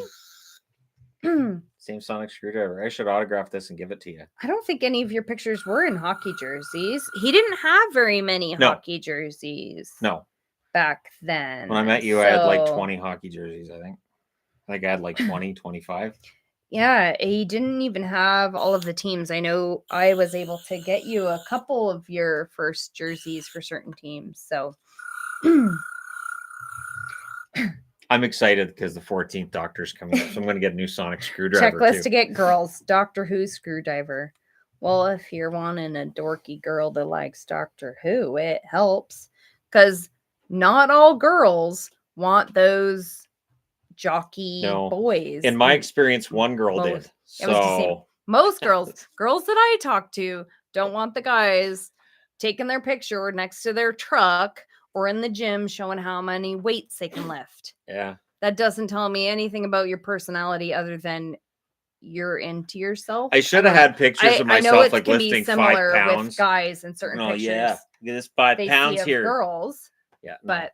Same sonic screwdriver. I should autograph this and give it to you. I don't think any of your pictures were in hockey jerseys. He didn't have very many hockey jerseys. No. Back then. When I met you, I had like 20 hockey jerseys, I think. I had like 20, 25. Yeah, he didn't even have all of the teams. I know I was able to get you a couple of your first jerseys for certain teams. So I'm excited because the 14th Doctor's coming up. So I'm going to get a new sonic screwdriver. Checklist to get girls. Doctor Who screwdriver. Well, if you're wanting a dorky girl that likes Doctor Who, it helps. Because not all girls want those jockey boys. In my experience, one girl did. So most girls that I talk to don't want the guys taking their picture next to their truck or in the gym showing how many weights they can lift. Yeah. That doesn't tell me anything about your personality other than you're into yourself. I should have had pictures of myself like lifting 5 pounds. With guys in certain pictures. Yeah. This 5 pounds here. Girls. Yeah. But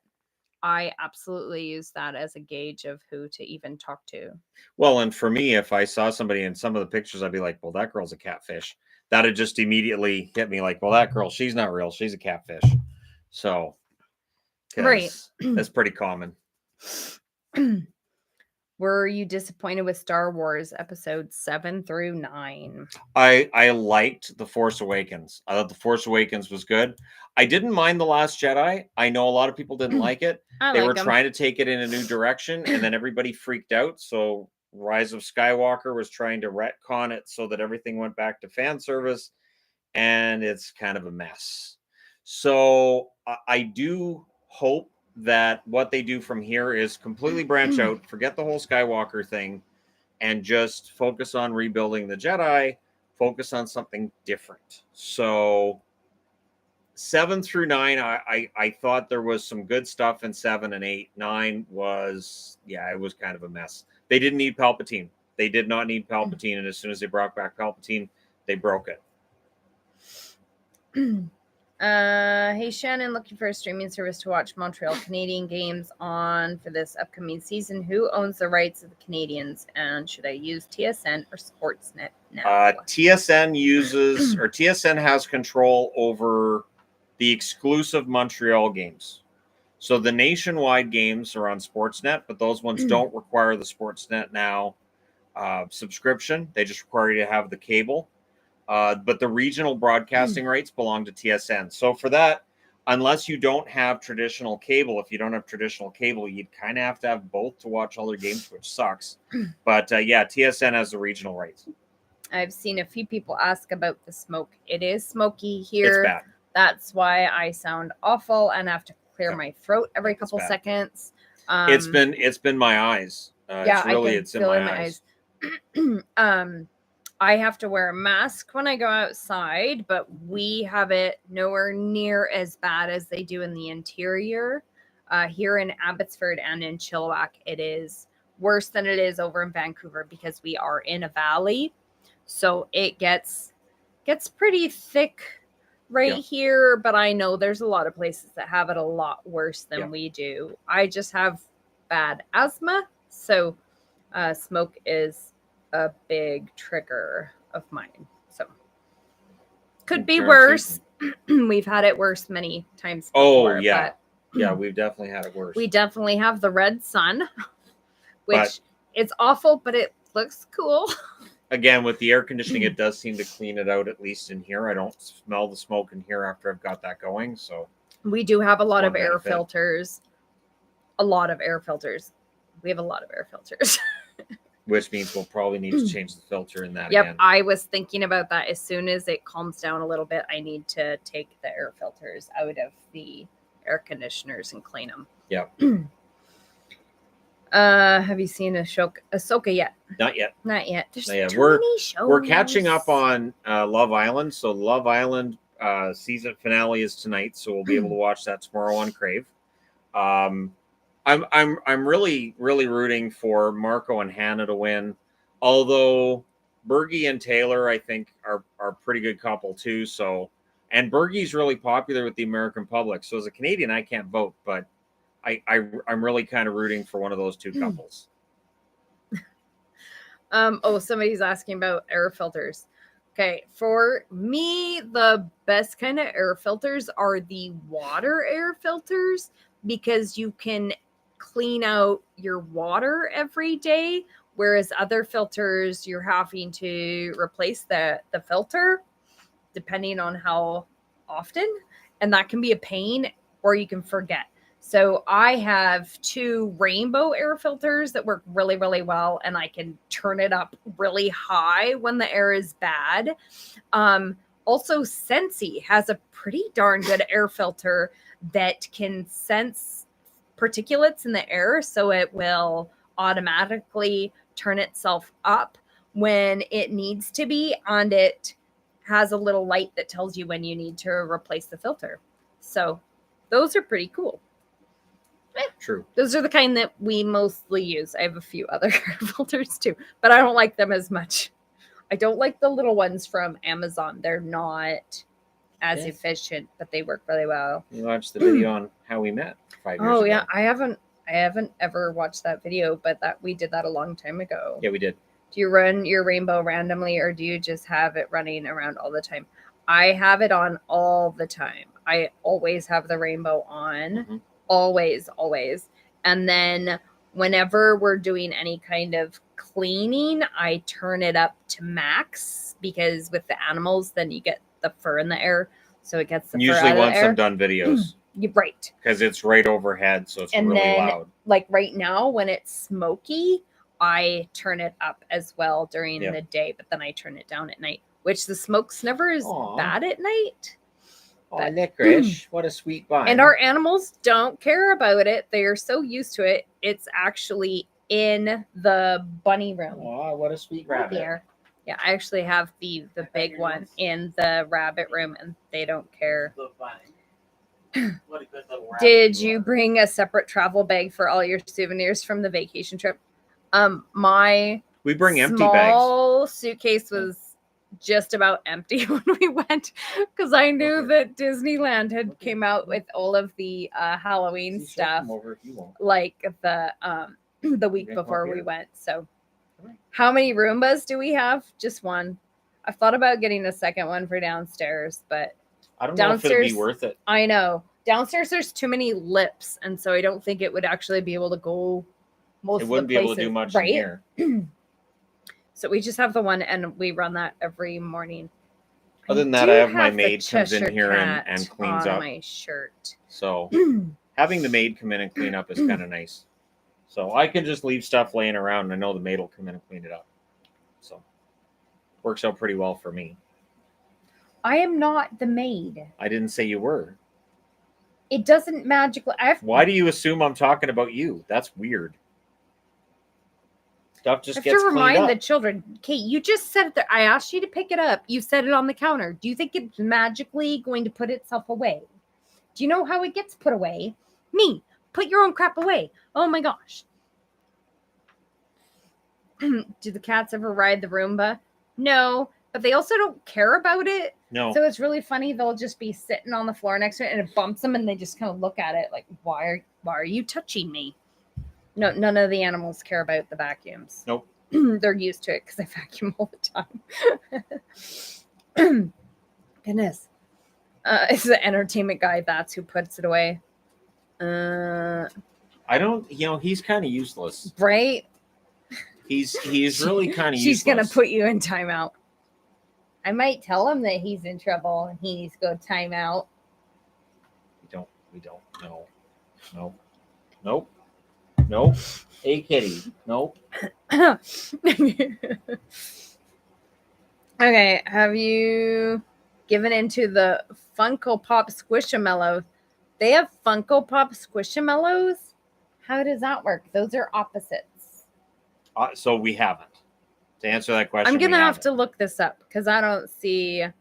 I absolutely use that as a gauge of who to even talk to. Well, and for me, if I saw somebody in some of the pictures, I'd be like, well, that girl's a catfish. That'd just immediately hit me like, well, that girl, she's not real. She's a catfish. So, right. That's pretty common. Were you disappointed with Star Wars episodes 7 through 9? I liked The Force Awakens. I thought The Force Awakens was good. I didn't mind The Last Jedi. I know a lot of people didn't like it. They were trying to take it in a new direction, and then everybody freaked out. So Rise of Skywalker was trying to retcon it so that everything went back to fan service, and it's kind of a mess. So I do hope that what they do from here is completely branch out, forget the whole Skywalker thing, and just focus on rebuilding the Jedi, focus on something different. So 7 through 9, I thought there was some good stuff in 7 and 8. 9 was, it was kind of a mess. They didn't need Palpatine. They did not need Palpatine, and as soon as they brought back Palpatine, they broke it. Hey Shannon, looking for a streaming service to watch Montreal Canadian games on for this upcoming season. Who owns the rights of the Canadians, and should I use TSN or Sportsnet now? TSN uses, or TSN has control over the exclusive Montreal games. So the nationwide games are on Sportsnet, but those ones don't require the Sportsnet Now subscription. They just require you to have the cable. But the regional broadcasting rights belong to TSN. So for that, unless you don't have traditional cable, if you don't have traditional cable, you'd kind of have to have both to watch all their games, which sucks. But TSN has the regional rights. I've seen a few people ask about the smoke. It is smoky here. It's bad. That's why I sound awful and have to clear my throat every couple seconds. It's been my eyes. It's in my eyes. I have to wear a mask when I go outside, but we have it nowhere near as bad as they do in the interior. Here in Abbotsford and in Chilliwack, it is worse than it is over in Vancouver because we are in a valley. So it gets pretty thick here, but I know there's a lot of places that have it a lot worse than we do. I just have bad asthma, so smoke is a big trigger of mine. So could be worse. We've had it worse many times before. We've definitely had it worse. We definitely have the red sun, which is awful, but it looks cool. Again, with the air conditioning, it does seem to clean it out, at least in here. I don't smell the smoke in here after I've got that going. So we do have a lot of air filters. A lot of air filters. We have a lot of air filters. Which means we'll probably need to change the filter in that again. Yep, I was thinking about that. As soon as it calms down a little bit, I need to take the air filters out of the air conditioners and clean them. Yep. Have you seen Ahsoka yet? Not yet. There's too many shows. We're catching up on Love Island. So Love Island season finale is tonight, so we'll be able to watch that tomorrow on Crave. I'm really rooting for Marco and Hannah to win. Although Bergie and Taylor, I think, are a pretty good couple too. So, and Bergie's really popular with the American public. So as a Canadian, I can't vote, but I'm really kind of rooting for one of those two couples. Somebody's asking about air filters. Okay, for me, the best kind of air filters are the water air filters because you can clean out your water every day, whereas other filters, you're having to replace the filter depending on how often, and that can be a pain or you can forget. So I have 2 rainbow air filters that work really, really well, and I can turn it up really high when the air is bad. Also, Scentsy has a pretty darn good air filter that can sense particulates in the air, so it will automatically turn itself up when it needs to be, and it has a little light that tells you when you need to replace the filter. So those are pretty cool. True. Those are the kind that we mostly use. I have a few other filters too, but I don't like them as much. I don't like the little ones from Amazon. They're not as efficient, but they work really well. You watched the video on how we met 5 years ago. Oh yeah, I haven't ever watched that video, but we did that a long time ago. Yeah, we did. Do you run your rainbow randomly, or do you just have it running around all the time? I have it on all the time. I always have the rainbow on. Mm-hmm. Always. And then whenever we're doing any kind of cleaning, I turn it up to max because with the animals, then you get the fur in the air. So it gets the usually fur out once of the air. I'm done videos. Right. Because it's right overhead, so it's really loud. Like right now, when it's smoky, I turn it up as well during the day, but then I turn it down at night, which the smoke's never as bad at night. Oh, licorice. What a sweet vine. And our animals don't care about it. They are so used to it. It's actually in the bunny room. Oh, what a sweet rabbit. There. Yeah, I actually have the big one in the rabbit room, and they don't care. What a good little rabbit. Did you bring a separate travel bag for all your souvenirs from the vacation trip? We bring empty bags. Small suitcase was just about empty when we went, because I knew that Disneyland had came out with all of the Halloween stuff like the week before we went. So how many Roombas do we have? Just one. I've thought about getting a second one for downstairs, but I don't know if it'd be worth it. I know. Downstairs there's too many lips, and so I don't think it would actually be able to go most of the places. It wouldn't be able to do much in here. So we just have the one, and we run that every morning. Other than that, I have my maid comes in here and cleans up my shirt. So having the maid come in and clean up is kind of nice. So I can just leave stuff laying around, and I know the maid will come in and clean it up. So works out pretty well for me. I am not the maid. I didn't say you were. It doesn't magically. Why do you assume I'm talking about you? That's weird. Stuff just gets cleaned up. I have to remind the children. Kate, you just said it there. I asked you to pick it up. You set it on the counter. Do you think it's magically going to put itself away? Do you know how it gets put away? Me. Put your own crap away. Oh my gosh. Do the cats ever ride the Roomba? No, but they also don't care about it. No. So it's really funny. They'll just be sitting on the floor next to it, and it bumps them, and they just kind of look at it like, why are you touching me? No, none of the animals care about the vacuums. Nope. They're used to it because I vacuum all the time. Goodness. It's the entertainment guy. That's who puts it away. I don't, he's kind of useless. Right? He's really kind of useless. She's going to put you in timeout. I might tell him that he's in trouble and he needs to go timeout. We don't. No. Nope. Nope. Hey, kitty. Nope. Okay. Have you given into the Funko Pop Squishamallows? They have Funko Pop Squishamallows? How does that work? Those are opposites. So we haven't. To answer that question, I'm going to have to look this up because I don't see how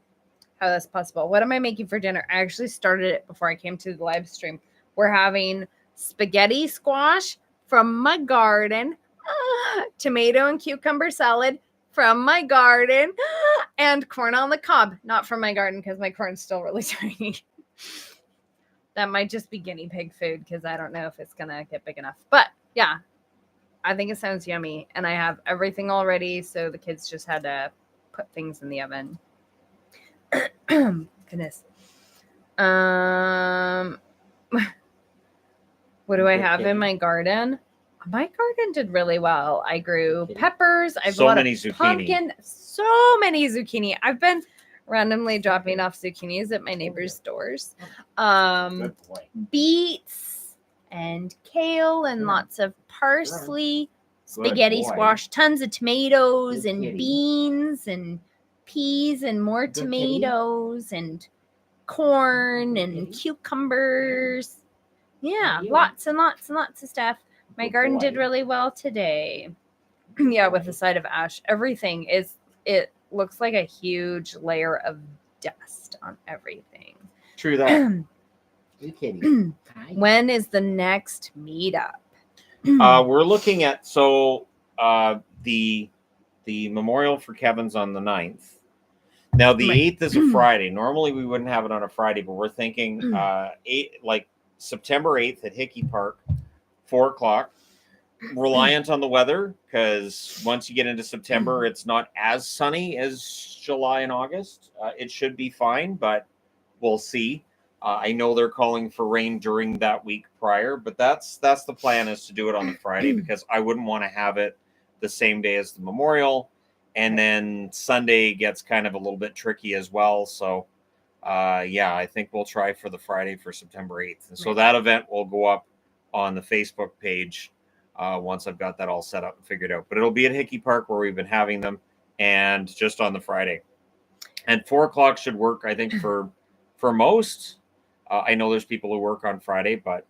that's possible. What am I making for dinner? I actually started it before I came to the live stream. We're having spaghetti squash from my garden, tomato and cucumber salad from my garden, and corn on the cob. Not from my garden because my corn's still really tiny. That might just be guinea pig food because I don't know if it's going to get big enough. But yeah, I think it sounds yummy. And I have everything all ready, so the kids just had to put things in the oven. Goodness. What do I have in my garden? My garden did really well. I grew peppers. I've so many zucchini. Pumpkin. So many zucchini. I've been randomly dropping off zucchinis at my neighbors' doors. Beets and kale and lots of parsley, spaghetti squash, tons of tomatoes and beans and peas and more tomatoes and corn and cucumbers. Yeah, lots and lots and lots of stuff. My garden did really well today. Yeah, with a side of ash. Everything it looks like a huge layer of dust on everything. True that. You kidding? When is the next meetup? We're looking at the memorial for Kevin's on the 9th. Now the 8th is a Friday. Normally we wouldn't have it on a Friday, but we're thinking September 8th at Hickey Park, 4:00. Reliant on the weather, because once you get into September, it's not as sunny as July and August. It should be fine, but we'll see. I know they're calling for rain during that week prior, but that's the plan, is to do it on the Friday, because I wouldn't want to have it the same day as the memorial, and then Sunday gets kind of a little bit tricky as well. So I think we'll try for the Friday for September 8th. And so that event will go up on the Facebook page once I've got that all set up and figured out. But it'll be at Hickey Park where we've been having them, and just on the Friday. And 4:00 should work, I think, for for most, I know there's people who work on Friday, but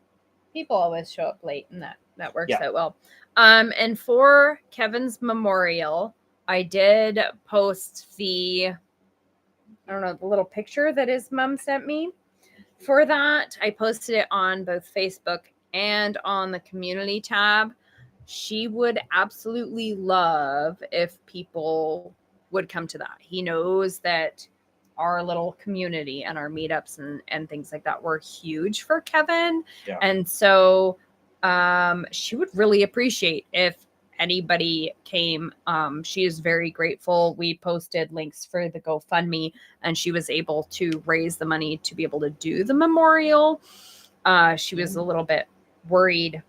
people always show up late, and that works Yeah. out well. And for Kevin's memorial, I did post the little picture that his mom sent me. For that, I posted it on both Facebook and on the community tab. She would absolutely love if people would come to that. He knows that our little community and our meetups and things like that were huge for Kevin. Yeah. And so she would really appreciate if anybody came. She is very grateful. We posted links for the GoFundMe, and she was able to raise the money to be able to do the memorial. She was a little bit worried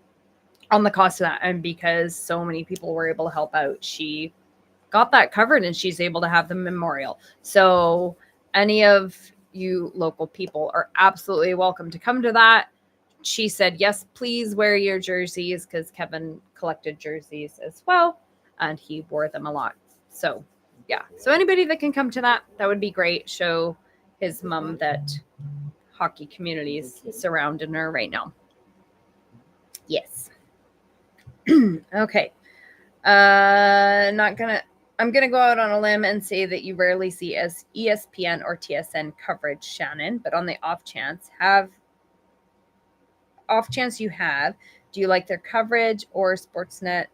on the cost of that, and because so many people were able to help out, she got that covered, and she's able to have the memorial. So any of you local people are absolutely welcome to come to that. She said, yes, please wear your jerseys, because Kevin collected jerseys as well, and he wore them a lot. So, yeah. So anybody that can come to that would be great. Show his mom that hockey community is surrounding her right now. Yes. Okay. I'm going to go out on a limb and say that you rarely see as ESPN or TSN coverage, Shannon, but on the off chance you have, do you like their coverage or Sportsnet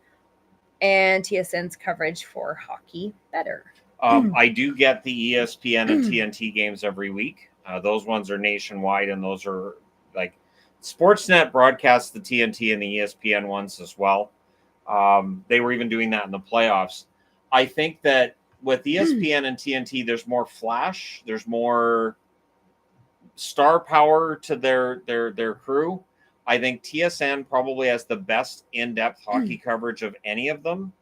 and TSN's coverage for hockey better? I do get the ESPN and TNT games every week. Those ones are nationwide, and those are like Sportsnet broadcasts the TNT and the ESPN ones as well. They were even doing that in the playoffs. I think that with ESPN and TNT, there's more flash, there's more star power to their crew. I think TSN probably has the best in-depth hockey coverage of any of them.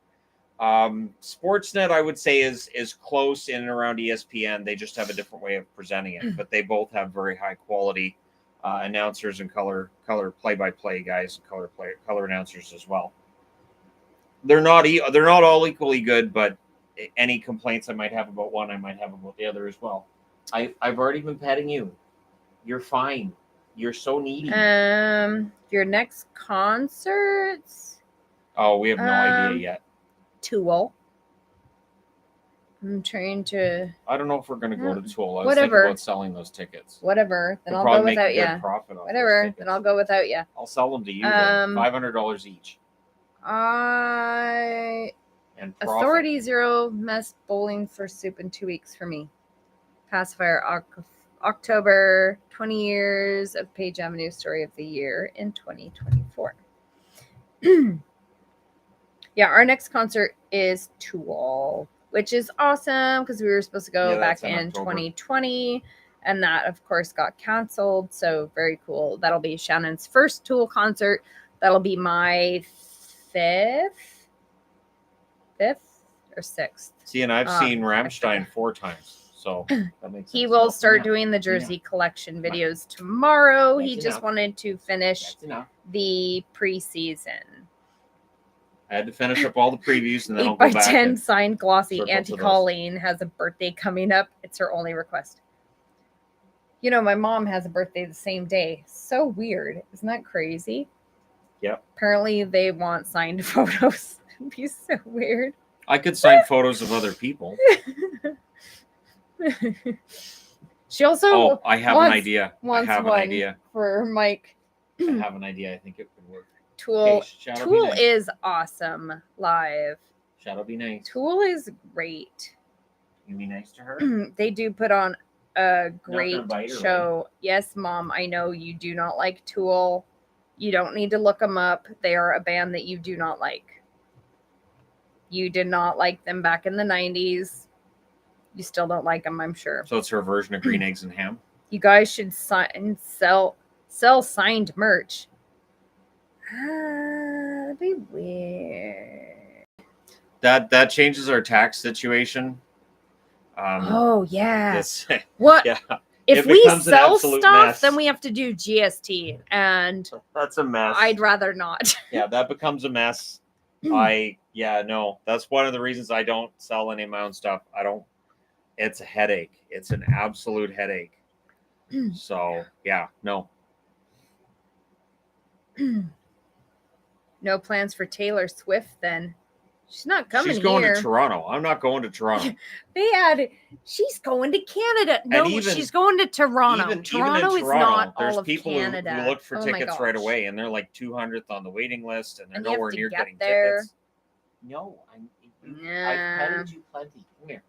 Sportsnet, I would say, is close in and around ESPN. They just have a different way of presenting it, but they both have very high quality announcers and color play-by-play guys and color announcers as well. They're not all equally good, but any complaints I might have about one, I might have about the other as well. I've already been petting you. You're fine. You're so needy. Your next concerts? Oh, we have no idea yet. Tool. I'm trying to. I don't know if we're going to go to Tool. I was Whatever. thinking about selling those tickets. Whatever. Then We'll I'll go without you. Whatever. Then I'll go without you. I'll sell them to you. $500 each. Authority 0 mess bowling for soup in 2 weeks for me. Pacifier October, 20 years of Page Avenue story of the year in 2024. Yeah, our next concert is Tool, which is awesome because we were supposed to go back in 2020, and that of course got canceled. So very cool. That'll be Shannon's first Tool concert. That'll be my fifth or sixth. See, and I've seen Rammstein 4 times. So that makes sense. He will start doing the jersey collection videos tomorrow. He just wanted to finish the preseason. I had to finish up all the previews, and then I'll go back. 8x10 signed glossy. Auntie Colleen has a birthday coming up. It's her only request. You know, my mom has a birthday the same day. So weird. Isn't that crazy? Yep. Apparently they want signed photos. It'd be so weird. I could sign photos of other people. She also I have an idea. I have an idea for Mike. I have an idea. I think it could work. Tool is awesome live. Shadow be nice. Tool is great. You be nice to her? They do put on a great show. Right? Yes, Mom, I know you do not like Tool. You don't need to look them up. They are a band that you do not like. You did not like them back in the 90s. You still don't like them, I'm sure. So it's her version of Green Eggs and Ham? You guys should sell signed merch. That'd be weird. That changes our tax situation. Yeah. What? Yeah. If we sell stuff, then we have to do GST, and that's a mess. I'd rather not. Yeah, that becomes a mess. No. That's one of the reasons I don't sell any of my own stuff. It's a headache. It's an absolute headache. So yeah, no. No plans for Taylor Swift then. She's not coming here. She's going to Toronto. I'm not going to Toronto. She's going to Canada. No, she's going to Toronto. Toronto is not all of Canada. There's people who look for tickets right away, and they're like 200th on the waiting list, and they're nowhere near getting tickets. No, I've petted you plenty. Come here.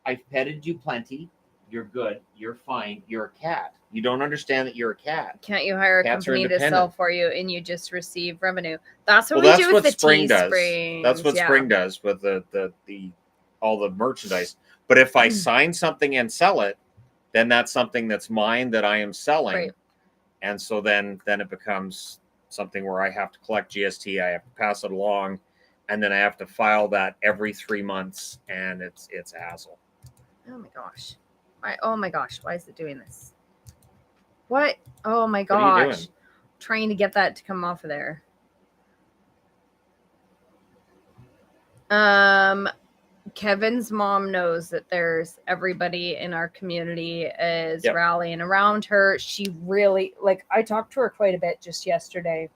I've petted you plenty. You're good. You're fine. You're a cat. You don't understand that you're a cat. Can't you hire a company to sell for you and you just receive revenue? That's what we do with the Spring does. That's what Spring does with the all the merchandise. But if I sign something and sell it, then that's something that's mine that I am selling. Right. And so then it becomes something where I have to collect GST, I have to pass it along, and then I have to file that every 3 months, and it's a hassle. Oh my gosh. Oh my gosh, why is it doing this? What? Oh my gosh. What are you doing? Trying to get that to come off of there. Kevin's mom knows that there's everybody in our community is rallying around her. She really, I talked to her quite a bit just yesterday.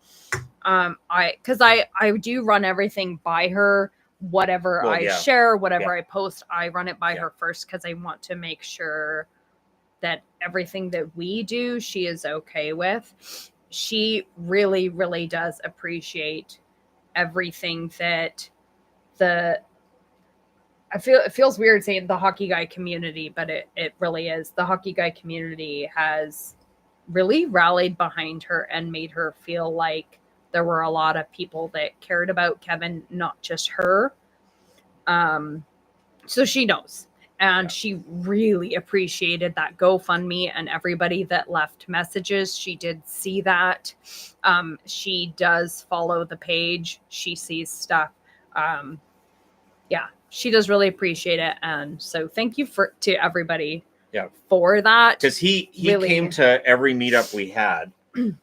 Because I do run everything by her. Whatever I share, whatever I post, I run it by her first because I want to make sure that everything that we do, she is okay with. She really, really does appreciate everything that it feels weird saying the Hockey Guy community, but it really is. The Hockey Guy community has really rallied behind her and made her feel like there were a lot of people that cared about Kevin, not just her. So she knows. And she really appreciated that GoFundMe and everybody that left messages. She did see that. She does follow the page. She sees stuff. She does really appreciate it. And so thank you to everybody for that. Because he really came to every meetup we had.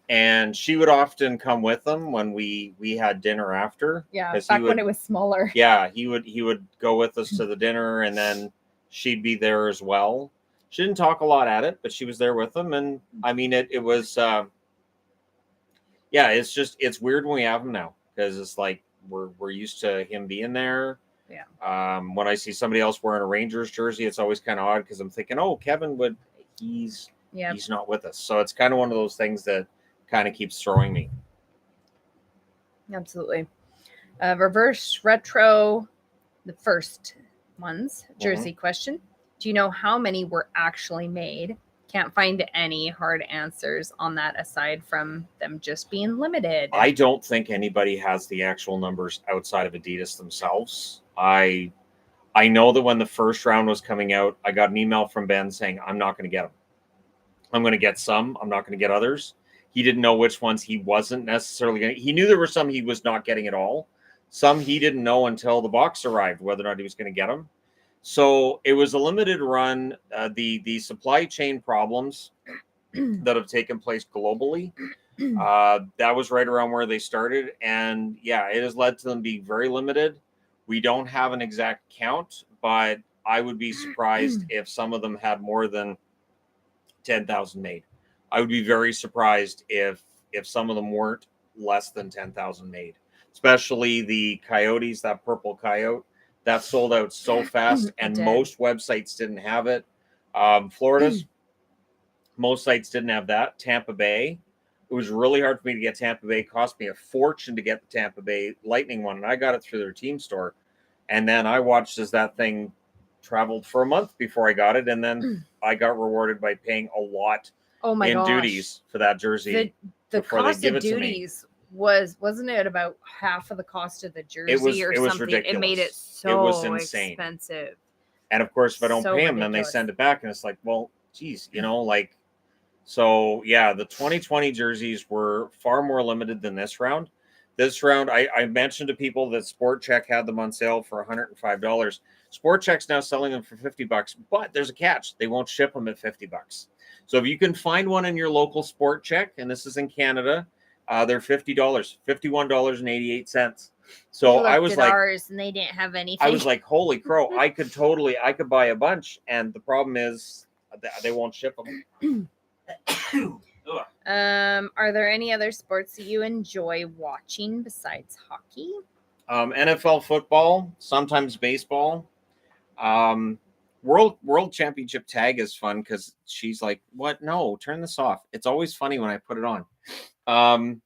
And she would often come with them when we had dinner after. Yeah, back when it was smaller. Yeah, he would go with us to the dinner, and then she'd be there as well. She didn't talk a lot at it, but she was there with them. And I mean, it was, it's weird when we have him now because it's like we're used to him being there. Yeah. When I see somebody else wearing a Rangers jersey, it's always kind of odd because I'm thinking, oh, Kevin he's not with us. So it's kind of one of those things that kind of keeps throwing me. Absolutely. Reverse retro, the first one's jersey question. Do you know how many were actually made? Can't find any hard answers on that aside from them just being limited. I don't think anybody has the actual numbers outside of Adidas themselves. I know that when the first round was coming out, I got an email from Ben saying, I'm not going to get them. I'm going to get some. I'm not going to get others. He didn't know which ones he wasn't necessarily going to. He knew there were some he was not getting at all. Some he didn't know until the box arrived whether or not he was going to get them. So it was a limited run. The supply chain problems that have taken place globally, that was right around where they started. And it has led to them being very limited. We don't have an exact count, but I would be surprised if some of them had more than 10,000 made. I would be very surprised if some of them weren't less than 10,000 made, especially the Coyotes, that purple coyote that sold out so fast, and most websites didn't have it. Florida's, most sites didn't have that. Tampa Bay, it was really hard for me to get Tampa Bay. It cost me a fortune to get the Tampa Bay Lightning one, and I got it through their team store. And then I watched as that thing traveled for a month before I got it, and then I got rewarded by paying a lot duties for that jersey. The cost of duties wasn't it about half of the cost of the jersey or something? Ridiculous. It made it so insane. Expensive. And of course, if I don't pay them, then they send it back, and it's like, well, geez, So the 2020 jerseys were far more limited than this round. This round, I mentioned to people that Sport Check had them on sale for $105. Sport Check's now selling them for $50, but there's a catch. They won't ship them at $50. So if you can find one in your local Sport Check, and this is in Canada, they're $50, $51.88. So I was like, ours and they didn't have anything. I was like, holy crow, I could buy a bunch. And the problem is they won't ship them. Are there any other sports that you enjoy watching besides hockey? NFL football, sometimes baseball. World Championship tag is fun because she's like, "What? No, turn this off." It's always funny when I put it on.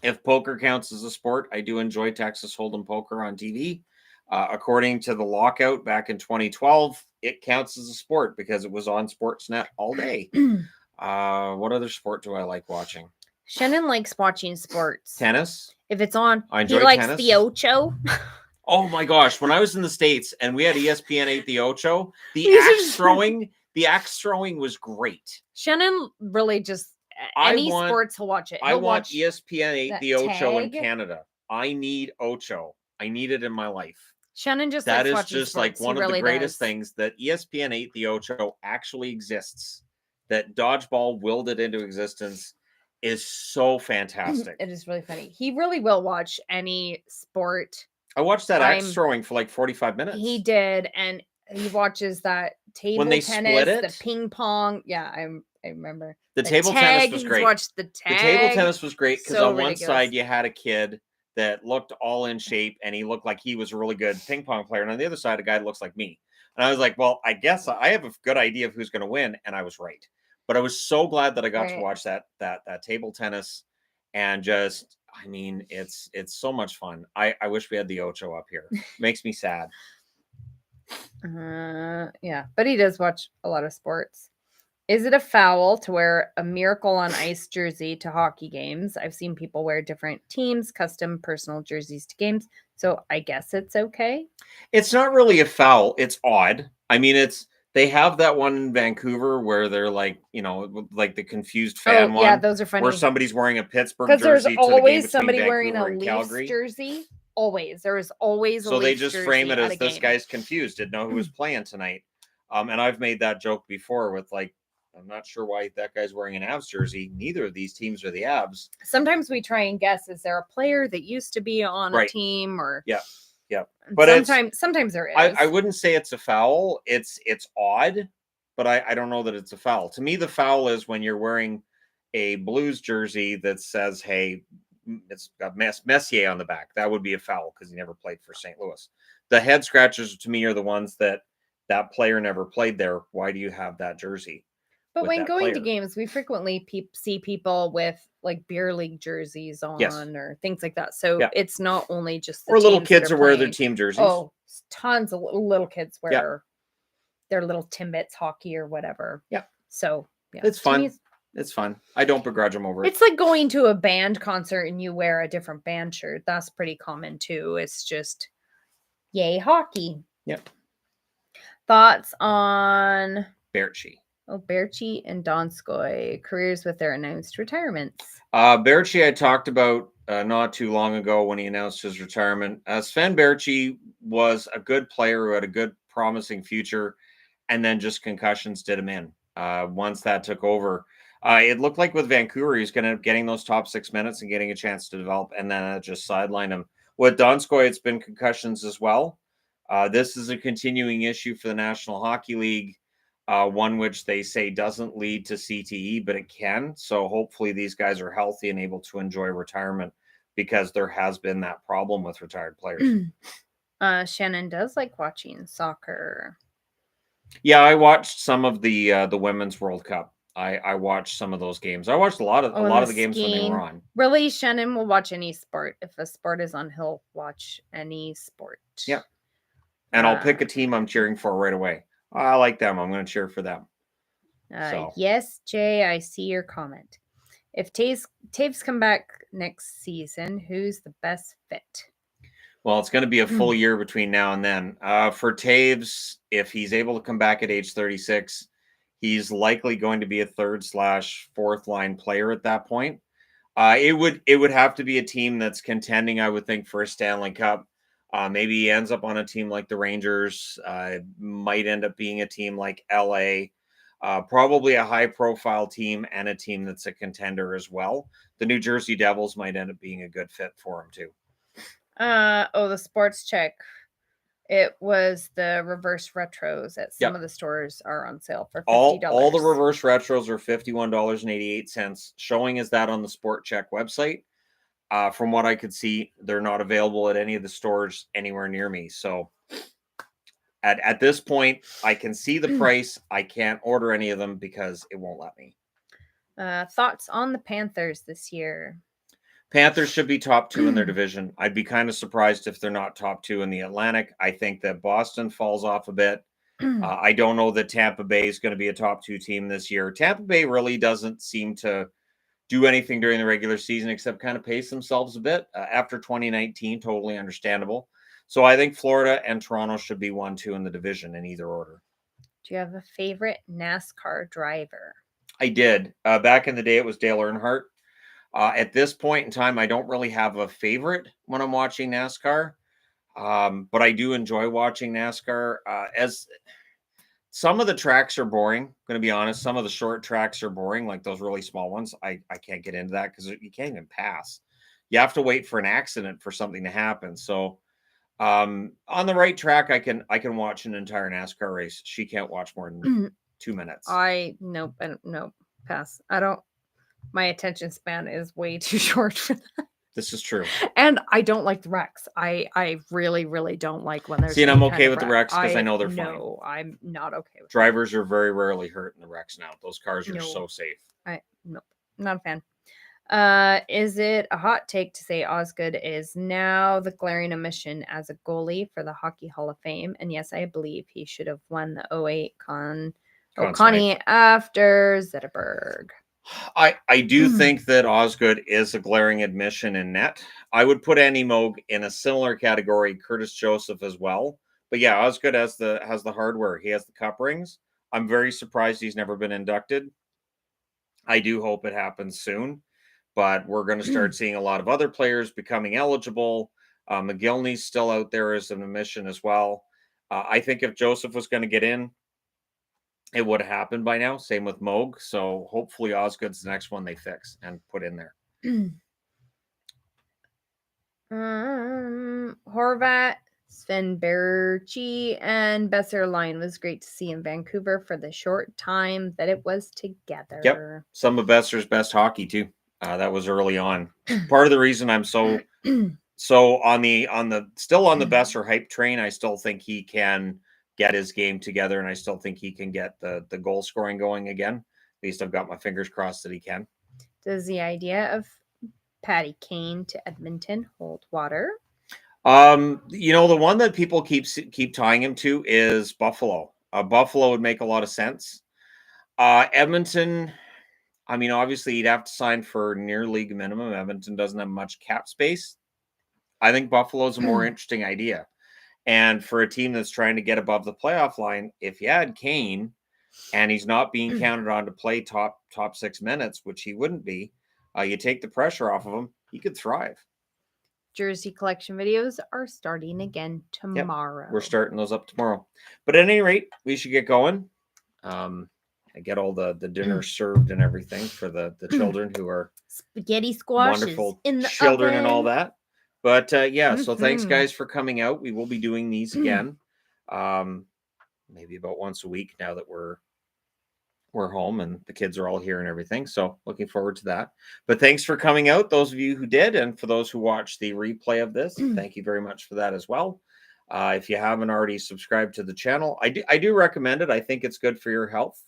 If poker counts as a sport, I do enjoy Texas Hold'em poker on TV. According to the lockout back in 2012, it counts as a sport because it was on Sportsnet all day. What other sport do I like watching? Shannon likes watching sports. Tennis. If it's on, I enjoy he likes tennis. the Ocho. Oh my gosh! When I was in the States and we had ESPN 8 the Ocho, the axe throwing was great. Shannon really just sports he'll watch it. I want ESPN 8 the Ocho in Canada. I need Ocho. I need it in my life. Shannon just that likes is watching just sports. Like one of the greatest things that ESPN 8 the Ocho actually exists. That dodgeball willed it into existence is so fantastic. It is really funny. He really will watch any sport. I watched that axe throwing for like 45 minutes. He did, and he watches that table tennis, the ping pong. Yeah, I remember. The table tennis was great. Watched the tag. The table tennis was great because on one side you had a kid that looked all in shape and he looked like he was a really good ping pong player, and on the other side a guy that looks like me. And I was like, well, I guess I have a good idea of who's going to win, and I was right. But I was so glad that I got to watch that table tennis, and just, I mean, it's so much fun. I wish we had the Ocho up here. Makes me sad. Yeah, but he does watch a lot of sports. Is it a foul to wear a Miracle on Ice jersey to hockey games? I've seen people wear different teams, custom personal jerseys to games, so I guess it's okay. It's not really a foul. It's odd. I mean, they have that one in Vancouver where they're like, like the confused fan one. Yeah, those are funny. Where somebody's wearing a Pittsburgh jersey. Because there's always somebody Vancouver wearing a Leafs jersey. Always. There is always a So Leafs they just frame it as this game. guy's confused, didn't know who was playing tonight. And I've made that joke before with like, I'm not sure why that guy's wearing an Avs jersey. Neither of these teams are the Avs. Sometimes we try and guess, is there a player that used to be on a team or Yeah. But sometimes there is. I wouldn't say it's a foul. It's odd, but I don't know that it's a foul. To me, the foul is when you're wearing a Blues jersey that says, hey, it's got Messier on the back. That would be a foul because he never played for St. Louis. The head scratchers to me are the ones that player never played there. Why do you have that jersey? But when going to games, we frequently see people with like beer league jerseys on or things like that. So it's not only just or little kids who wear their team jerseys. Oh, tons of little kids wear their little Timbits hockey or whatever. Yeah. So it's fun. It's fun. I don't begrudge them over it. It's like going to a band concert and you wear a different band shirt. That's pretty common too. It's just yay hockey. Yep. Thoughts on Berchi? Berchi and Donskoy, careers with their announced retirements. Berchi I talked about not too long ago when he announced his retirement. Sven Berchi was a good player who had a good, promising future, and then just concussions did him in. Once that took over, it looked like with Vancouver, he's going to be getting those top 6 minutes and getting a chance to develop, and then just sidelined him. With Donskoy, it's been concussions as well. This is a continuing issue for the National Hockey League. One which they say doesn't lead to CTE, but it can. So hopefully these guys are healthy and able to enjoy retirement, because there has been that problem with retired players. Shannon does like watching soccer. Yeah, I watched some of the Women's World Cup. I watched some of those games. I watched a lot of the games when they were on. Really, Shannon will watch any sport. If a sport is on, he'll watch any sport. Yeah. And I'll pick a team I'm cheering for right away. I like them. I'm going to cheer for them. Yes, Jay, I see your comment. If Taves come back next season, who's the best fit? Well, it's going to be a full year between now and then. For Taves, if he's able to come back at age 36, he's likely going to be a 3rd/4th line player at that point. It would have to be a team that's contending, I would think, for a Stanley Cup. Maybe he ends up on a team like the Rangers, might end up being a team like LA, probably a high-profile team and a team that's a contender as well. The New Jersey Devils might end up being a good fit for him too. The sports check It was the reverse retros at some of the stores are on sale for $50. All the reverse retros are $51.88. Showing is that on the Sport Check website. From what I could see, they're not available at any of the stores anywhere near me. So at this point, I can see the price. I can't order any of them because it won't let me. Thoughts on the Panthers this year? Panthers should be top 2 in their division. I'd be kind of surprised if they're not top 2 in the Atlantic. I think that Boston falls off a bit. I don't know that Tampa Bay is going to be a top 2 team this year. Tampa Bay really doesn't seem to do anything during the regular season except kind of pace themselves a bit after 2019. Totally understandable. So I think Florida and Toronto should be 1-2 in the division in either order. Do you have a favorite NASCAR driver? I did. Back in the day, it was Dale Earnhardt. At this point in time, I don't really have a favorite when I'm watching NASCAR, but I do enjoy watching NASCAR. As some of the tracks are boring, I'm going to be honest. Some of the short tracks are boring, like those really small ones. I can't get into that because you can't even pass. You have to wait for an accident for something to happen. So on the right track, I can watch an entire NASCAR race. She can't watch more than 2 minutes. Nope, pass. I don't. My attention span is way too short for that. This is true. And I don't like the wrecks. I really, really don't like when there's. See, and I'm okay with the wrecks because I know they're fine. No, I'm not okay with drivers are very rarely hurt in the wrecks now. Those cars are so safe. Nope, not a fan. Is it a hot take to say Osgood is now the glaring omission as a goalie for the Hockey Hall of Fame? And yes, I believe he should have won the 08 Connie after Zetterberg. I do think that Osgood is a glaring admission in net. I would put Andy Moog in a similar category, Curtis Joseph as well. But yeah, Osgood has the hardware. He has the cup rings. I'm very surprised he's never been inducted. I do hope it happens soon, but we're going to start seeing a lot of other players becoming eligible. McGillney's still out there as an admission as well. I think if Joseph was going to get in, it would have happened by now. Same with Moog. So hopefully Osgood's the next one they fix and put in there. Horvat, Sven Berchi, and Besser line was great to see in Vancouver for the short time that it was together. Yep. Some of Besser's best hockey too. That was early on. Part of the reason I'm so on the Besser hype train, I still think he can get his game together, and I still think he can get the goal scoring going again. At least I've got my fingers crossed that he can. Does the idea of Patty Kane to Edmonton hold water? The one that people keep tying him to is Buffalo. Buffalo would make a lot of sense. Edmonton, I mean, obviously he'd have to sign for near league minimum. Edmonton doesn't have much cap space. I think Buffalo's a more interesting idea. And for a team that's trying to get above the playoff line, if you had Kane and he's not being counted on to play top 6 minutes, which he wouldn't be, you take the pressure off of him, he could thrive. Jersey collection videos are starting again tomorrow. Yep, we're starting those up tomorrow. But at any rate, we should get going. I get all the dinner served and everything for the children who are spaghetti squash wonderful in the children oven. And all that. But so thanks guys for coming out. We will be doing these again. Maybe about once a week now that we're home and the kids are all here and everything. So looking forward to that. But thanks for coming out, those of you who did, and for those who watched the replay of this, thank you very much for that as well. If you haven't already subscribed to the channel, I do recommend it. I think it's good for your health.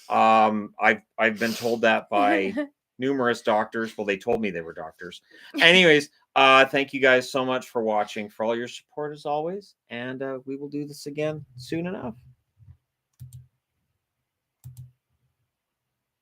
I've been told that by numerous doctors. Well, they told me they were doctors. Anyways, thank you guys so much for watching, for all your support as always, and we will do this again soon enough.